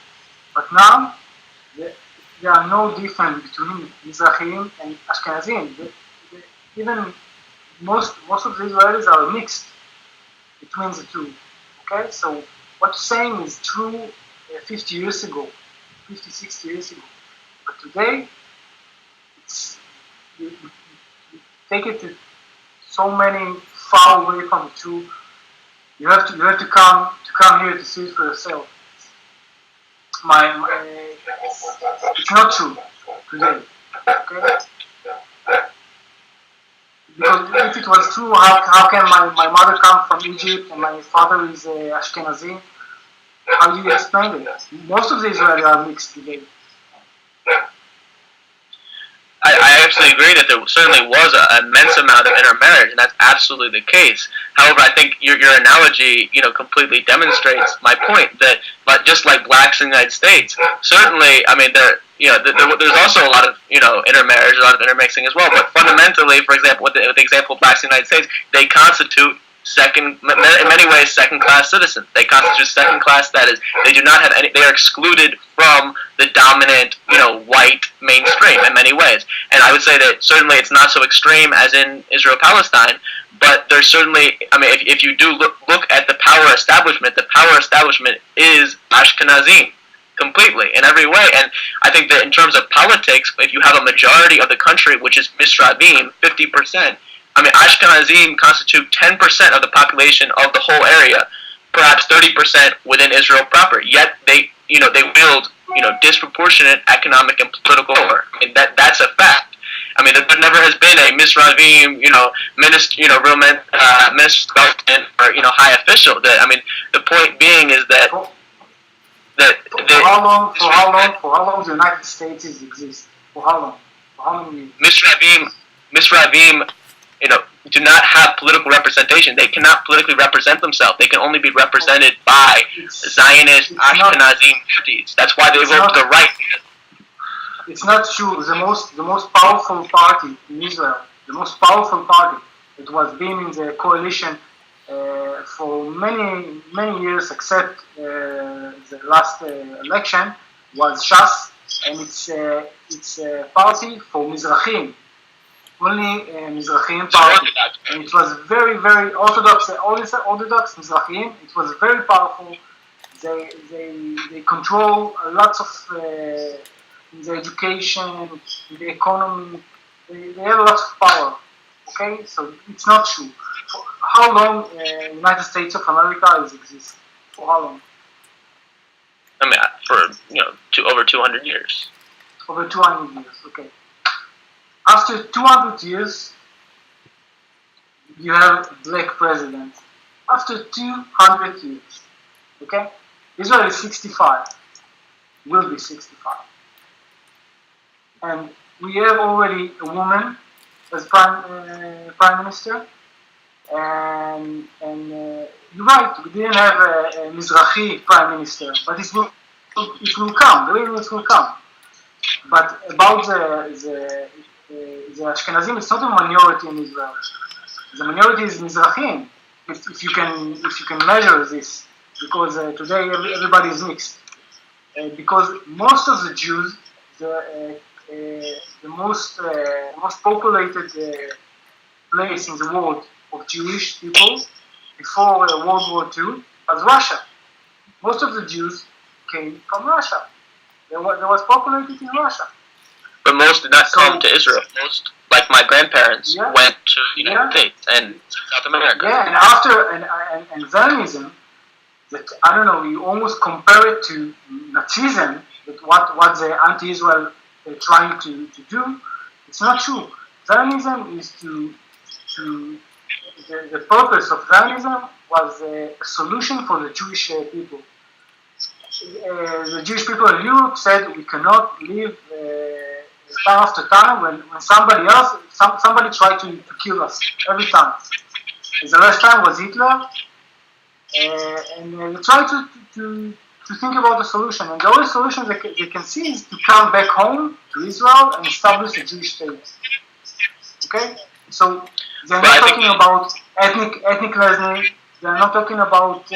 But now, there are no difference between Mizrahim and Ashkenazim. Even most of the Israelis are mixed between the two. Okay, so what you're saying is true 50 years ago, 50, 60 years ago. But today, you take it to so many far away from the truth. You have to come here to see it for yourself. It's not true today. Okay? Because if it was true, how can my mother come from Egypt and my father is Ashkenazi? How do you explain it? Most of the Israelis are mixed today. I absolutely agree that there certainly was an immense amount of intermarriage, and that's absolutely the case. However, I think your analogy, completely demonstrates my point that, just like blacks in the United States, certainly, I mean, there's also a lot of, intermarriage, a lot of intermixing as well. But fundamentally, for example, with the example of blacks in the United States, they constitute in many ways, second-class citizens. They constitute second-class status. They do not have any. They are excluded from the dominant, white mainstream in many ways. And I would say that certainly it's not so extreme as in Israel-Palestine, but there's certainly. I mean, if you do look at the power establishment is Ashkenazim completely in every way. And I think that in terms of politics, if you have a majority of the country, which is Mishravim, 50%. I mean, Ashkenazim constitute 10% of the population of the whole area, perhaps 30% within Israel proper. Yet they wield, disproportionate economic and political power. I mean, that's a fact. I mean, there never has been a Mizrahim, minister, minister or high official. That I mean, the point being is that for how long the United States exist? For how long? For how many years? Mizrahim, do not have political representation. They cannot politically represent themselves. They can only be represented by Zionist Ashkenazim Jews. That's why they vote the right. It's not true. The most powerful party in Israel, the most powerful party, it was been in the coalition for many years, except the last election, was Shas, and it's a party for Mizrahim, only Mizrahim party, and it was very orthodox Mizrahim. It was very powerful. They control lots of in the education, in the economy. They have lots of power. Okay, so it's not true. For how long United States of America is exist? For how long? I mean, for over 200 years. Over 200 years. Okay. After 200 years, you have a black president. After 200 years, okay, Israel is 65. Will be 65. And we have already a woman as prime minister, and you're right, we didn't have a Mizrahi prime minister, but it will come. The way it will come. But about the Ashkenazim, it's not a minority in Israel. The minority is Mizrahim. If you can measure this, because today everybody is mixed. Because most of the Jews, the most populated place in the world of Jewish people before World War II was Russia. Most of the Jews came from Russia. They was populated in Russia. But most did not come to Israel. Most, like my grandparents, went to the United States and South America. Yeah, and after and Zionism, that I don't know, you almost compare it to Nazism. That what the anti-Israel trying to do, it's not true. Zionism is the purpose of Zionism was a solution for the Jewish people. The Jewish people in Europe said we cannot live time after time when somebody tried to kill us every time. The last time was Hitler, and they tried to think about the solution. And the only solution they can see is to come back home to Israel and establish a Jewish state. Okay? So they're not talking about ethnic cleansing. They're not talking about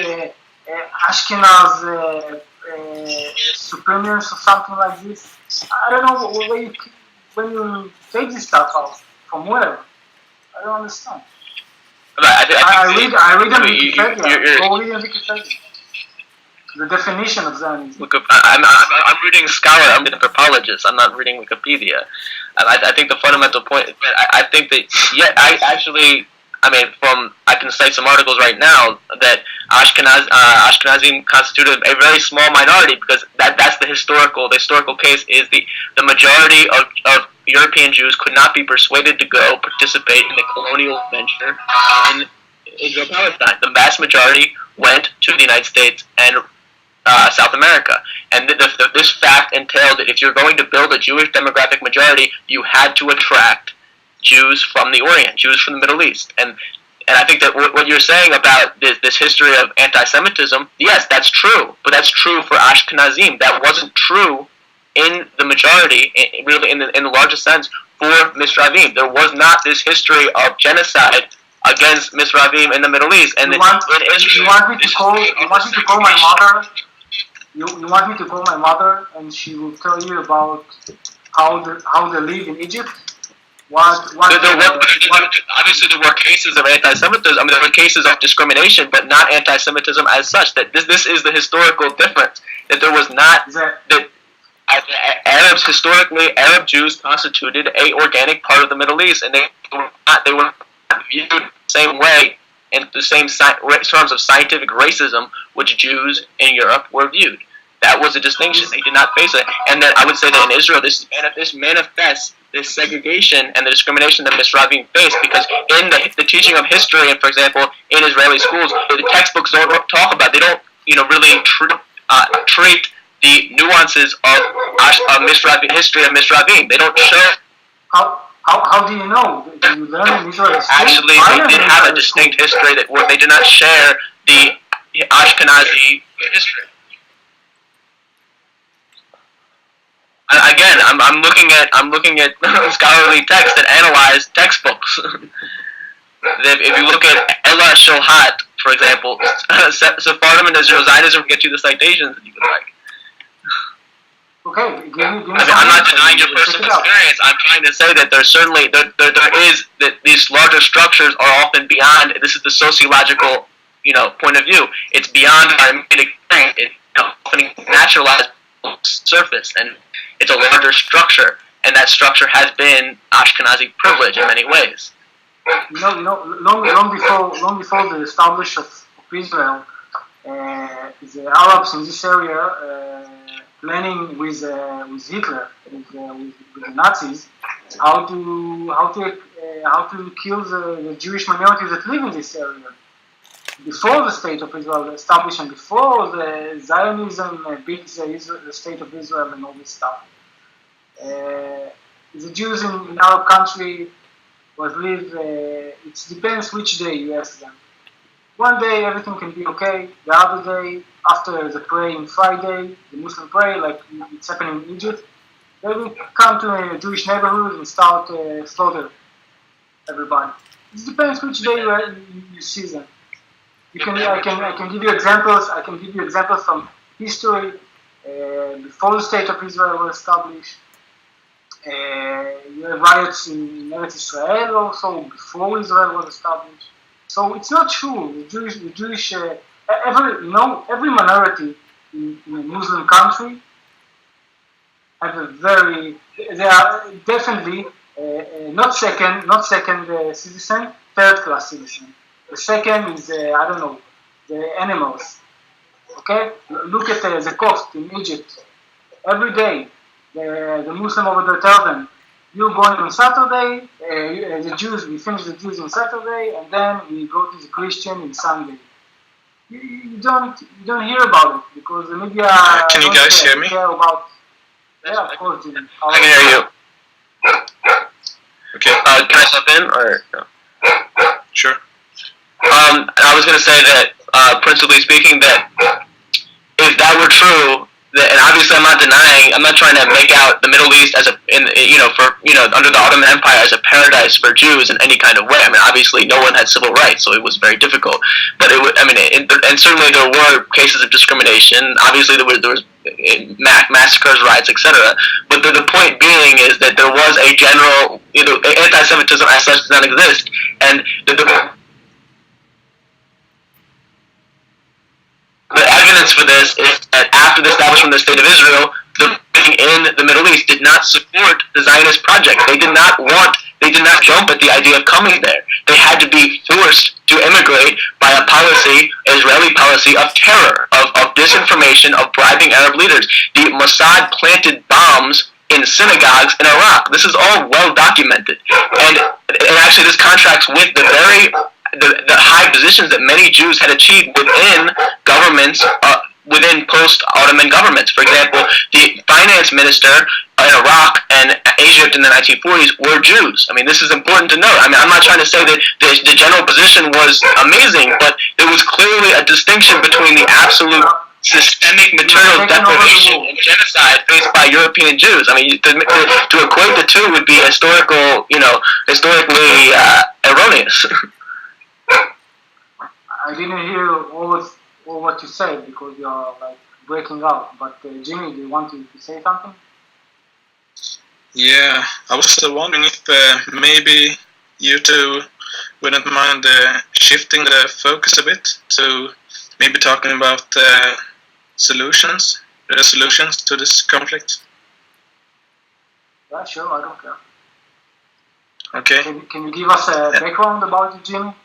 Ashkenaz supremacy or something like this. I don't know when you take this stuff out, from where? I don't understand. I read on Wikipedia. Go read on Wikipedia. The definition of Zionism. I'm reading scholar. I'm an anthropologist. I'm not reading Wikipedia. And I think the fundamental point is that I think that I can cite some articles right now that Ashkenazim constituted a very small minority, because that's the historical case is the majority of European Jews could not be persuaded to go participate in the colonial venture in Israel-Palestine. The vast majority went to the United States and South America. And this fact entailed that if you're going to build a Jewish demographic majority, you had to attract Jews from the Orient, Jews from the Middle East. And I think that what you're saying about this history of anti-Semitism, yes, that's true. But that's true for Ashkenazim. That wasn't true in the majority, really in the largest sense, for Mizrahim. There was not this history of genocide against Mizrahim in the Middle East. And you want me to call my mother? You want me to call my mother, and she will tell you about how they live in Egypt? Obviously, there were cases of anti-Semitism. I mean, there were cases of discrimination, but not anti-Semitism as such. That this is the historical difference. That there was not that Arabs historically, Arab Jews constituted a organic part of the Middle East, and they were not viewed the same way in the same terms of scientific racism which Jews in Europe were viewed. That was a distinction. They did not face it. And then I would say that in Israel, this manifests this segregation and the discrimination that Mr. Rabin faced, because in the teaching of history, and for example, in Israeli schools, the textbooks don't talk about, they don't, really treat the nuances of Mr. Rabin, history of Mr. Rabin. They don't show. How do you know? Do you learn in Israel? Actually, they did have a distinct history that they did not share the Ashkenazi history. Again, I'm looking at scholarly texts that analyze textbooks. If you look at Ella Shohat, for example, Sephardim and Israel Zionism get you the citations that you would like. Okay, give me I'm not denying your personal experience. I'm trying to say that there's certainly there is that these larger structures are often beyond. This is the sociological, point of view. It's beyond our immediate experience. It's often naturalized surface, and it's a larger structure, and that structure has been Ashkenazi privilege in many ways. Long before the establishment of Israel, the Arabs in this area planning with Hitler, with the Nazis, how to kill the Jewish minority that live in this area. Before the state of Israel established, and before the Zionism built the state of Israel and all this stuff, the Jews in Arab country was live. It depends which day you ask them. One day everything can be okay. The other day, after the praying Friday, the Muslim pray, like it's happening in Egypt, they will come to a Jewish neighborhood and start slaughter everybody. It depends which day you see them. I can give you examples. I can give you examples from history before the state of Israel was established. You have riots in Eretz Israel also before Israel was established. So it's not true. The Jewish every minority in a Muslim country have they are definitely not second citizen, third class citizen. The second is the animals. Okay, look at the coast in Egypt. Every day, the Muslim over there tell them, you're going on Saturday. The Jews, we finish the Jews on Saturday, and then we go to the Christian on Sunday. You don't hear about it because the media. Can you guys hear me? Yeah, of course. I can hear you. Okay. Can I step in or no? Sure. I was going to say that, principally speaking, that if that were true, and obviously I'm not trying to make out the Middle East as under the Ottoman Empire as a paradise for Jews in any kind of way. I mean, obviously no one had civil rights, so it was very difficult. But and certainly there were cases of discrimination. Obviously there was massacres, riots, etc. But the point being is that there was a general, anti-Semitism as such does not exist, and the evidence for this is that after the establishment of the State of Israel, the in the Middle East did not support the Zionist project. They did not jump at the idea of coming there. They had to be forced to immigrate by a Israeli policy of terror, of disinformation, of bribing Arab leaders. The Mossad planted bombs in synagogues in Iraq. This is all well documented. And actually this contracts with the high positions that many Jews had achieved within governments, within post-Ottoman governments. For example, the finance minister in Iraq and Egypt in the 1940s were Jews. I mean, this is important to note. I mean, I'm not trying to say that the general position was amazing, but there was clearly a distinction between the absolute systemic material deprivation and genocide faced by European Jews. I mean, to equate the two would be historically erroneous. I didn't hear all what you said because you are breaking up. But Jimmy, do you want to say something? Yeah, I was still wondering if maybe you two wouldn't mind shifting the focus a bit to maybe talking about resolutions to this conflict. Yeah, sure. I don't care. Okay. Can you give us a background about it, Jimmy?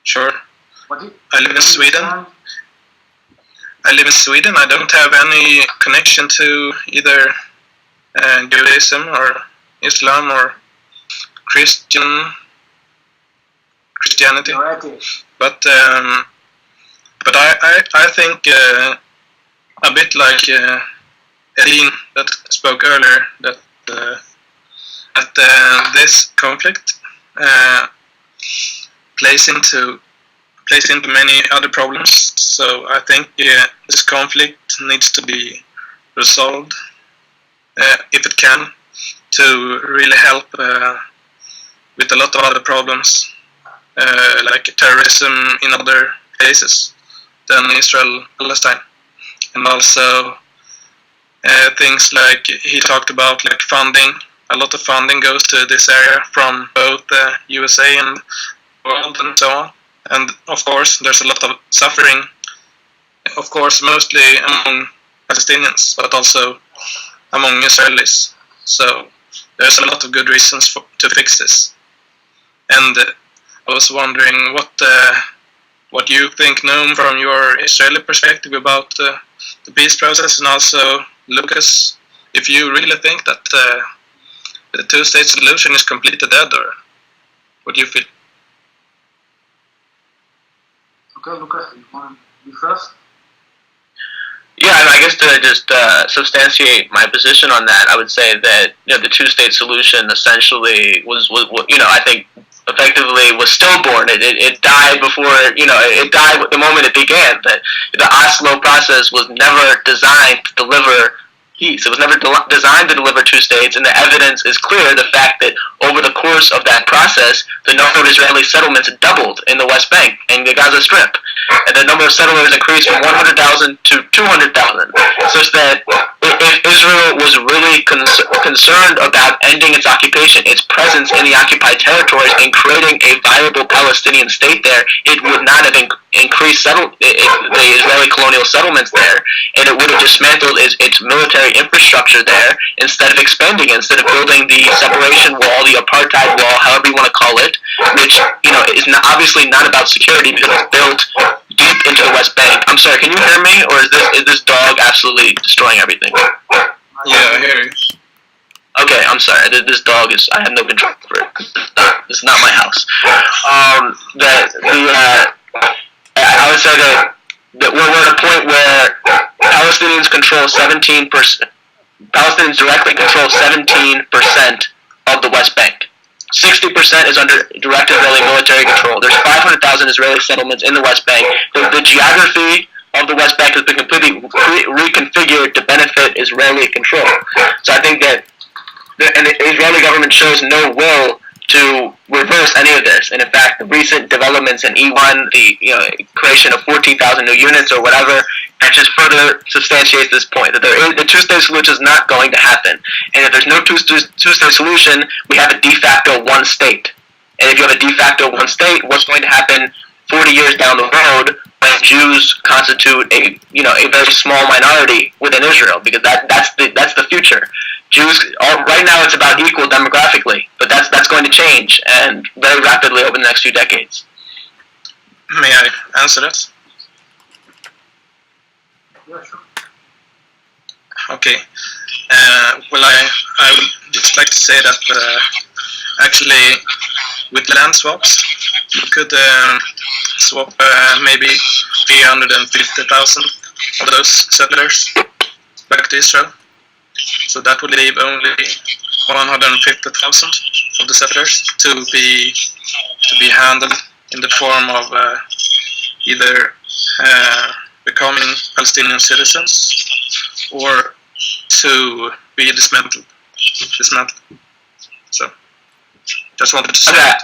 Sure. I live in Sweden. I live in Sweden. I don't have any connection to either Judaism or Islam or Christianity. But I think a bit like Edin that spoke earlier that this conflict plays into many other problems. So I think this conflict needs to be resolved if it can, to really help with a lot of other problems like terrorism in other places than Israel, Palestine, and also things like he talked about, like funding. A lot of funding goes to this area from both the USA and world and so on. And of course, there's a lot of suffering, of course, mostly among Palestinians, but also among Israelis. So there's a lot of good reasons to fix this. And I was wondering what you think, Noam, from your Israeli perspective about the peace process, and also Lucas, if you really think that the two-state solution is completely dead, or what do you feel? Okay, Lucas, you want to be first? Yeah, and I guess to just substantiate my position on that, I would say that the two-state solution essentially was I think effectively was stillborn. It died before it died the moment it began. That the Oslo process was never designed to deliver peace. It was never designed to deliver two states, and the evidence is clear. The fact that over the course of that process, the number of Israeli settlements doubled in the West Bank and the Gaza Strip, and the number of settlers increased from 100,000 to 200,000, such that if Israel was really concerned about ending its occupation, its presence in the occupied territories, and creating a viable Palestinian state there, it would not have increased the Israeli colonial settlements there, and it would have dismantled its military infrastructure there instead of expanding it, instead of building the separation wall, the apartheid wall, however you want to call it, which is obviously not about security because it's built deep into the West Bank. I'm sorry, can you hear me, or is this dog absolutely destroying everything? Yeah, I hear you. Okay, I'm sorry. This dog is, I have no control over it. It's not my house. I would say that we're at a point where Palestinians directly control 17% of the West Bank. 60% is under direct Israeli military control. There's 500,000 Israeli settlements in the West Bank. The geography of the West Bank has been completely reconfigured to benefit Israeli control. So I think that the Israeli government shows no will to reverse any of this. And in fact, the recent developments in E1, the creation of 14,000 new units or whatever, that just further substantiates this point, that the two-state solution is not going to happen. And if there's no two-state solution, we have a de facto one state. And if you have a de facto one state, what's going to happen 40 years down the road when Jews constitute a very small minority within Israel? Because that's the future. Jews right now it's about equal demographically, but that's going to change, and very rapidly over the next few decades. May I answer that? Yeah, sure. Okay. Well, I would just like to say that actually with land swaps, you could swap maybe 350,000 of those settlers back to Israel. So that would leave only 150,000 of the settlers to be handled in the form of either becoming Palestinian citizens or to be dismantled. So, just wanted to say that.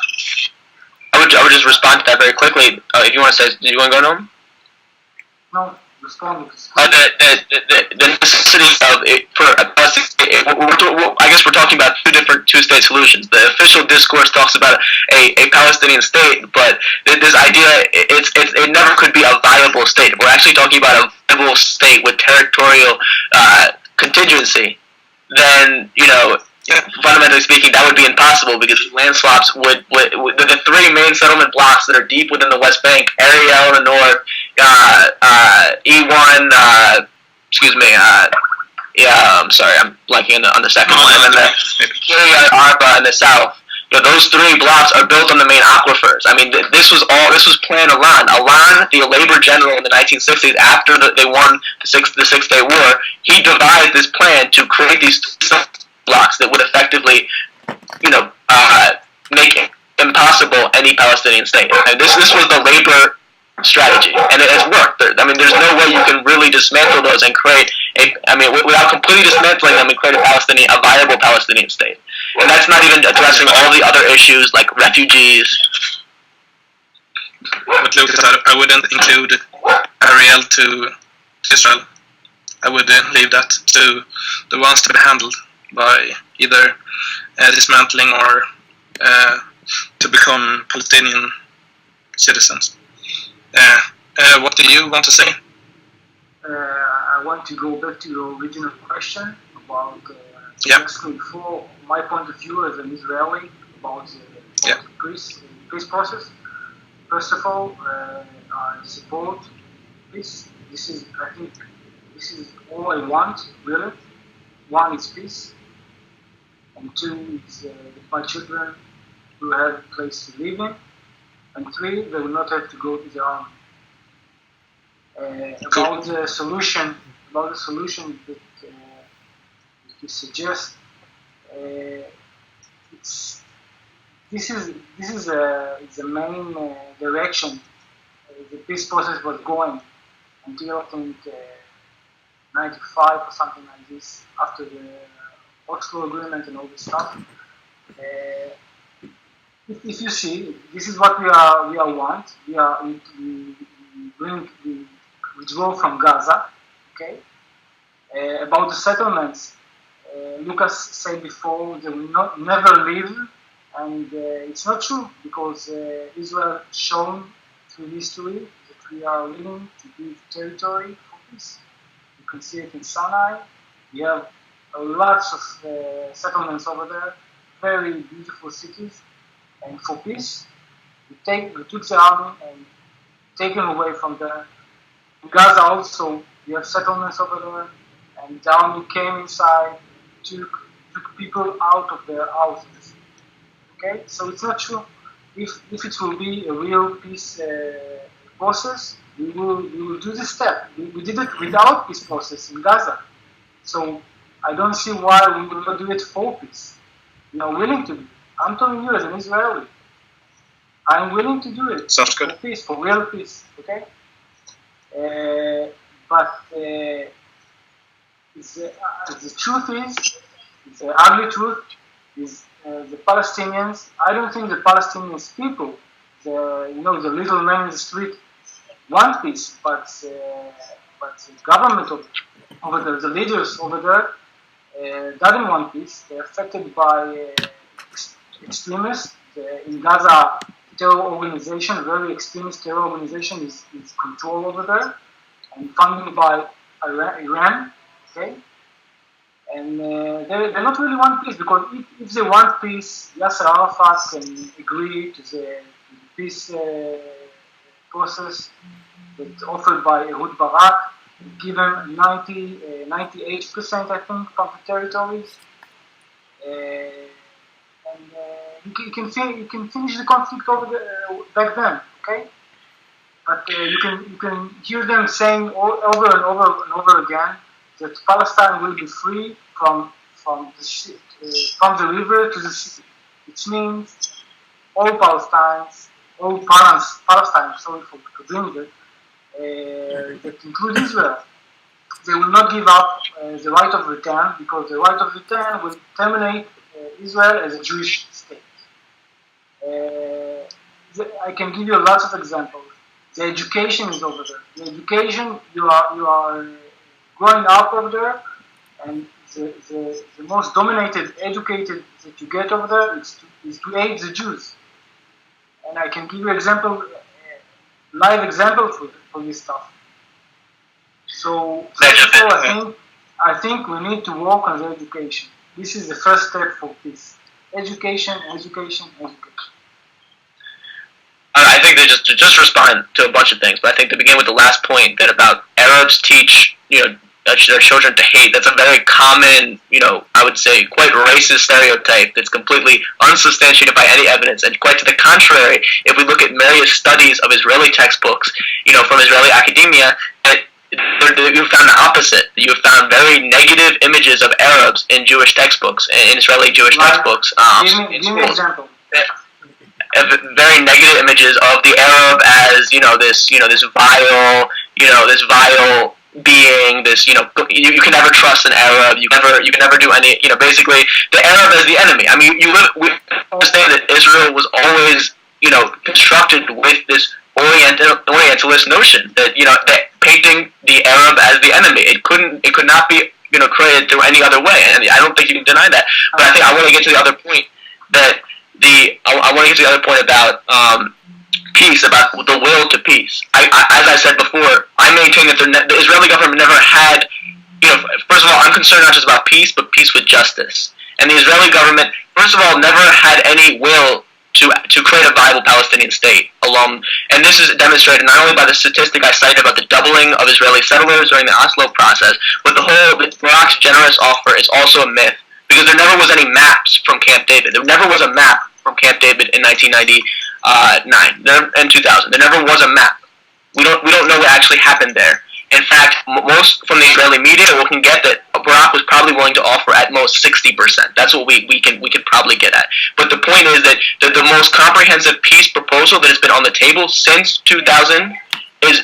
I would just respond to that very quickly. If you want to say, do you want to go, Noam? No, respond. The necessity of it for I guess we're talking about two different two-state solutions. The official discourse talks about a Palestinian state, but this idea it never could be a viable state. We're actually talking about a viable state with territorial contingency. Then fundamentally speaking, that would be impossible because land swaps would the three main settlement blocks that are deep within the West Bank, Ariel in the north, E1. Excuse me. I'm sorry, I'm blanking on the second one. And then the Arba in the south. Those three blocks are built on the main aquifers. I mean, this was planned. Alan, the labor general in the 1960s, after they won the Six Day War, he devised this plan to create these blocks that would effectively, make impossible any Palestinian state. And this was the labor strategy, and it has worked. There's no way you can really dismantle those and create without completely dismantling them and create a viable Palestinian state. And that's not even addressing all the other issues like refugees. But Lucas, I wouldn't include Ariel to Israel. I would leave that to the ones to be handled by either dismantling or to become Palestinian citizens. What do you want to say? I want to go back to your original question about basically for my point of view as an Israeli about the peace process. First of all, I support peace. I think this is all I want, really. One is peace, and two is that my children will have a place to live in, and three, they will not have to go to the army. About the solution that you suggest, this is the main direction the peace process was going until I think 95 or something like this, after the Oslo Agreement and all this stuff. If you see, this is what we want. We withdraw from Gaza. Okay. About the settlements, Lucas said before they will never leave, and it's not true because Israel shown through history that we are willing to give territory for peace. You can see it in Sinai. We have lots of settlements over there, very beautiful cities, and for peace, we took the army and take them away from there. In Gaza also, we have settlements over there, and the army came inside, took people out of their houses. Okay, so it's not true. If it will be a real peace process, we will do this step. We did it without peace process in Gaza, so I don't see why we will not do it for peace. We are willing to do it. I'm telling you as an Israeli, I'm willing to do it. Sounds good. For peace, for real peace. Okay. But the truth is, the ugly truth is the Palestinians. I don't think the Palestinian people, the little man in the street, want peace, but the government over there, the leaders over there, doesn't want peace. They're affected by extremists in Gaza. Terror organization, very extremist terror organization is controlled over there and funded by Iran, okay? And they not really want peace because if they want peace, Yasser Arafat can agree to the peace process that's offered by Ehud Barak, given 98% I think from the territories. You can finish the conflict over back then, okay? But you can hear them saying over and over again that Palestine will be free from the river to the sea, which means all Palestine, sorry for doing that include Israel. They will not give up the right of return because the right of return will terminate Israel as a Jewish state. I can give you lots of examples. The education is over there. The education, you are growing up over there, and the most dominated, educated that you get over there is to aid the Jews. And I can give you live example for this stuff. So first of all, I think we need to work on the education. This is the first step for peace. Education. I think they just respond to a bunch of things, but I think to begin with the last point that about Arabs teach their children to hate. That's a very common, I would say quite racist stereotype that's completely unsubstantiated by any evidence. And quite to the contrary, if we look at various studies of Israeli textbooks, from Israeli academia, you found the opposite. You have found very negative images of Arabs in Jewish textbooks, in Israeli Jewish textbooks. Give me an example. Very negative images of the Arab as this vile being, this you can never trust an Arab. You can never do any. Basically the Arab as the enemy. I mean, we understand that Israel was always constructed with this Orientalist notion that that painting the Arab as the enemy. It could not be created through any other way, and I don't think you can deny that. But I think I want to get to the other point that I want to get to the other point about peace, about the will to peace. As I said before, I maintain that the Israeli government never had. First of all, I'm concerned not just about peace, but peace with justice. And the Israeli government, first of all, never had any will to create a viable Palestinian state alone. And this is demonstrated not only by the statistic I cited about the doubling of Israeli settlers during the Oslo process, but Barak's generous offer is also a myth, because there never was any maps from Camp David. There never was a map from Camp David in 1999 and 2000. There never was a map. We don't know what actually happened there. In fact, most from the Israeli media we can get that Barak was probably willing to offer at most 60%. That's what we could probably get at. But the point is that the most comprehensive peace proposal that has been on the table since 2002 is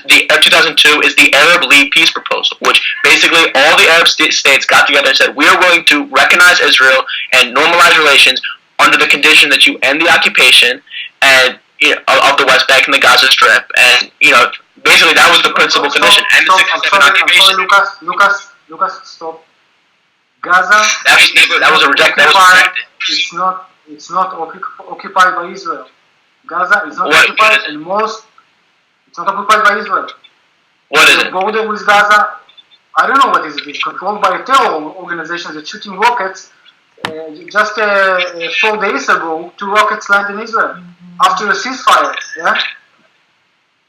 the Arab League peace proposal, which basically all the Arab states got together and said, we are going to recognize Israel and normalize relations under the condition that you end the occupation and of the West Bank and the Gaza Strip, and basically that was the principal condition. And the 67 occupation. Lucas, stop. Gaza. That was rejected. It's not occupied by Israel. Gaza is not occupied, and it's not occupied by Israel. What is it? The border with Gaza, I don't know what is it. It's controlled by a terror organization that's shooting rockets. Just 4 days ago, 2 rockets landed in Israel after a ceasefire. Yeah.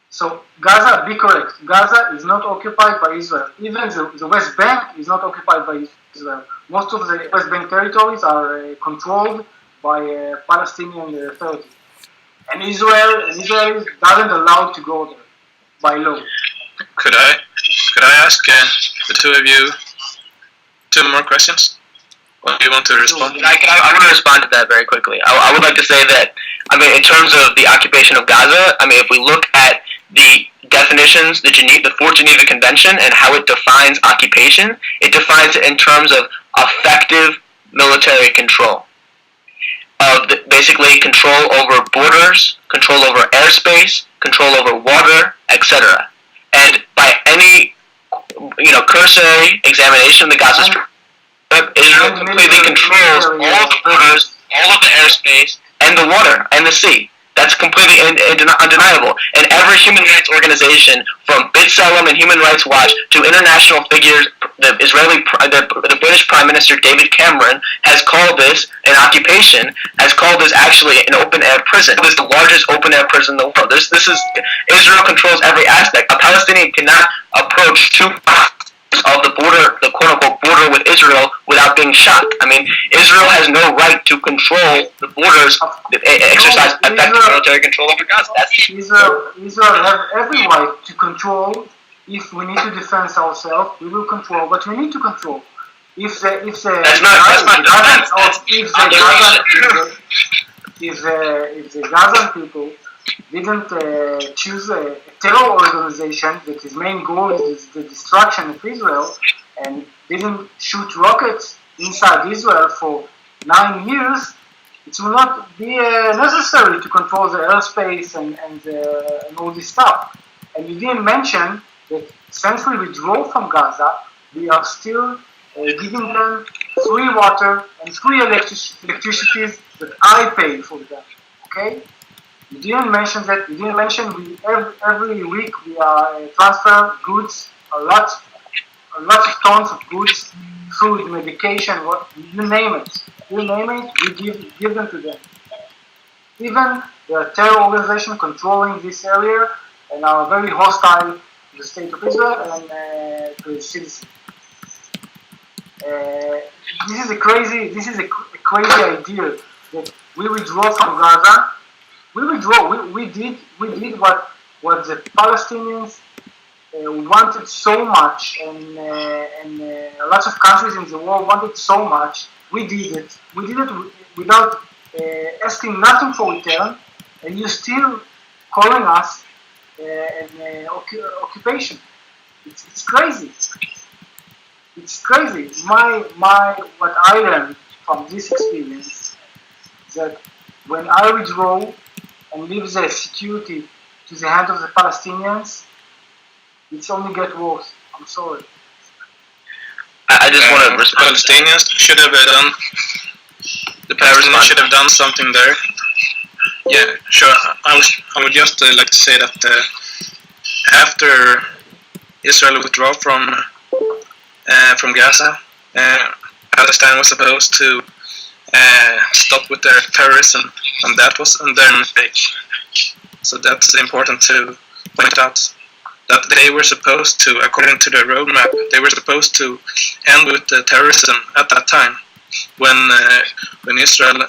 So Gaza, be correct. Gaza is not occupied by Israel. Even the West Bank is not occupied by Israel. Most of the West Bank territories are controlled by Palestinian authorities, and Israel doesn't allow to go there by law. Could I ask the two of you 2 more questions? Or do you want to respond? I want to respond to that very quickly. I would like to say that, in terms of the occupation of Gaza, if we look at the definitions, the 4th Geneva Convention, and how it defines occupation, it defines it in terms of effective military control. Basically control over borders, control over airspace, control over water, etc. And by any, cursory examination of the Gaza Strip, Israel completely controls all of the borders, all of the airspace, and the water, and the sea. That's completely undeniable. And every human rights organization, from B'Tselem and Human Rights Watch to international figures, the British Prime Minister David Cameron has called this an occupation, has called this actually an open-air prison. It is the largest open-air prison in the world. Israel controls every aspect. A Palestinian cannot approach 2 of the border, the quote-unquote border with Israel, without being shot. Israel has no right to control the borders, exercise effective military control over Gaza. Israel have every right to control. If we need to defend ourselves, we will control, but we need to control. If the Gazan people didn't choose a terror organization that his main goal is the destruction of Israel, and didn't shoot rockets inside Israel for 9 years, it will not be necessary to control the airspace and all this stuff. And you didn't mention that since we withdraw from Gaza, we are still giving them free water and free electricity that I pay for them. Okay? You didn't mention that. You didn't mention every week we transfer goods, lots of tons of goods, food, medication, you name it. We give them to them. Even there are terror organizations controlling this area and are very hostile to the state of Israel and to its citizens. This is a crazy idea that we withdraw from Gaza. We did what the Palestinians wanted so much, and lots of countries in the world wanted so much. We did it. We did it without asking nothing for return, and you're still calling us an occupation. It's crazy. It's crazy. What I learned from this experience is that when I withdraw and leave the security to the hands of the Palestinians, it's only get worse. I'm sorry. I just want to respond. Palestinians should have done. The Palestinians should have done something there. Yeah, sure. I would just like to say that after Israel withdrew from Gaza, Palestine was supposed to stop with their terrorism, and that was their mistake. So that's important to point out. That they were supposed to, according to the roadmap, they were supposed to end with the terrorism at that time, when Israel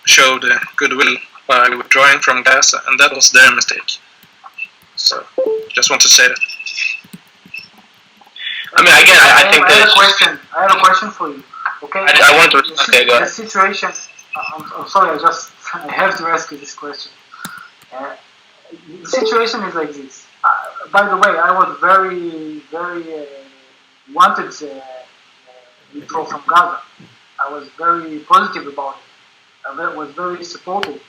showed goodwill by withdrawing from Gaza, and that was their mistake. So, just want to say that. I mean, again, I think that. I have a question for you. Okay. I want to. Okay, go ahead. The situation. I'm sorry. I have to ask you this question. The situation is like this. By the way, I was very wanted to withdraw from Gaza. I was very positive about it. I was very supportive of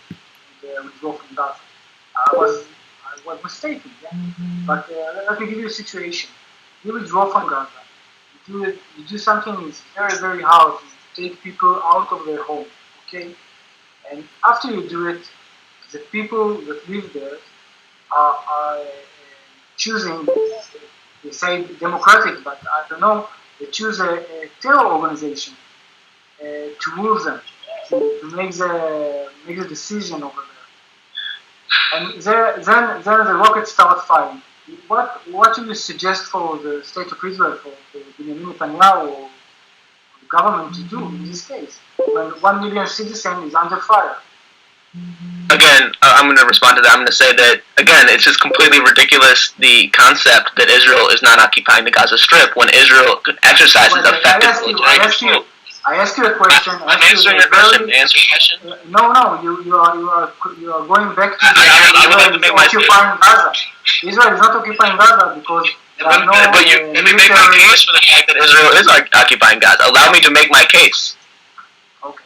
the withdrawal from Gaza. I was mistaken, yeah? But let me give you a situation. You withdraw from Gaza. You do something that's very, very hard to take people out of their home, okay? And after you do it, the people that live there are choosing, they say democratic, but I don't know, they choose a terror organization to rule them, to make the decision over there. And then the rockets start firing. What do you suggest for the state of Israel, for Benjamin Netanyahu or the government to do in this case, when 1 million citizens is under fire? Again, I'm going to respond to that. I'm going to say that, again, it's just completely ridiculous, the concept that Israel is not occupying the Gaza Strip when Israel exercises effective military control. I ask you a question. I'm answering your question. Answer your question. No, you are going back to I would like to make my occupying Gaza. Israel is not occupying Gaza because but let me make my case for the fact that Israel is occupying Gaza. Allow me to make my case. Okay.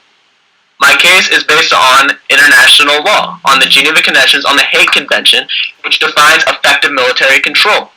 My case is based on international law, on the Geneva Conventions, on the Hague Convention, which defines effective military control.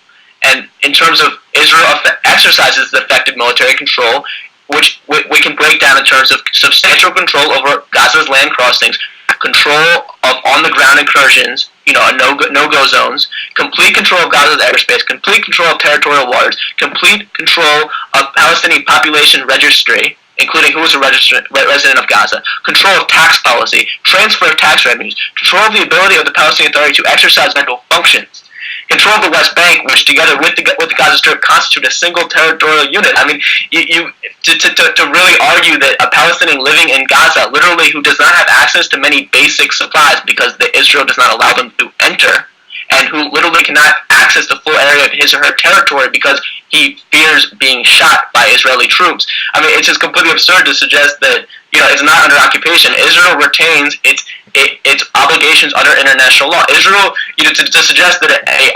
And in terms of Israel exercises the effective military control, which we can break down in terms of substantial control over Gaza's land crossings, control of on-the-ground incursions, no-go zones, complete control of Gaza's airspace, complete control of territorial waters, complete control of Palestinian population registry, including who is a resident of Gaza, control of tax policy, transfer of tax revenues, control of the ability of the Palestinian Authority to exercise mental functions, control of the West Bank, which together with the Gaza Strip constitute a single territorial unit. I mean, to really argue that a Palestinian living in Gaza, literally who does not have access to many basic supplies because Israel does not allow them to enter, and who literally cannot access the full area of his or her territory because he fears being shot by Israeli troops. I mean, it's just completely absurd to suggest that it's not under occupation. Israel retains its obligations under international law. Israel, to suggest that a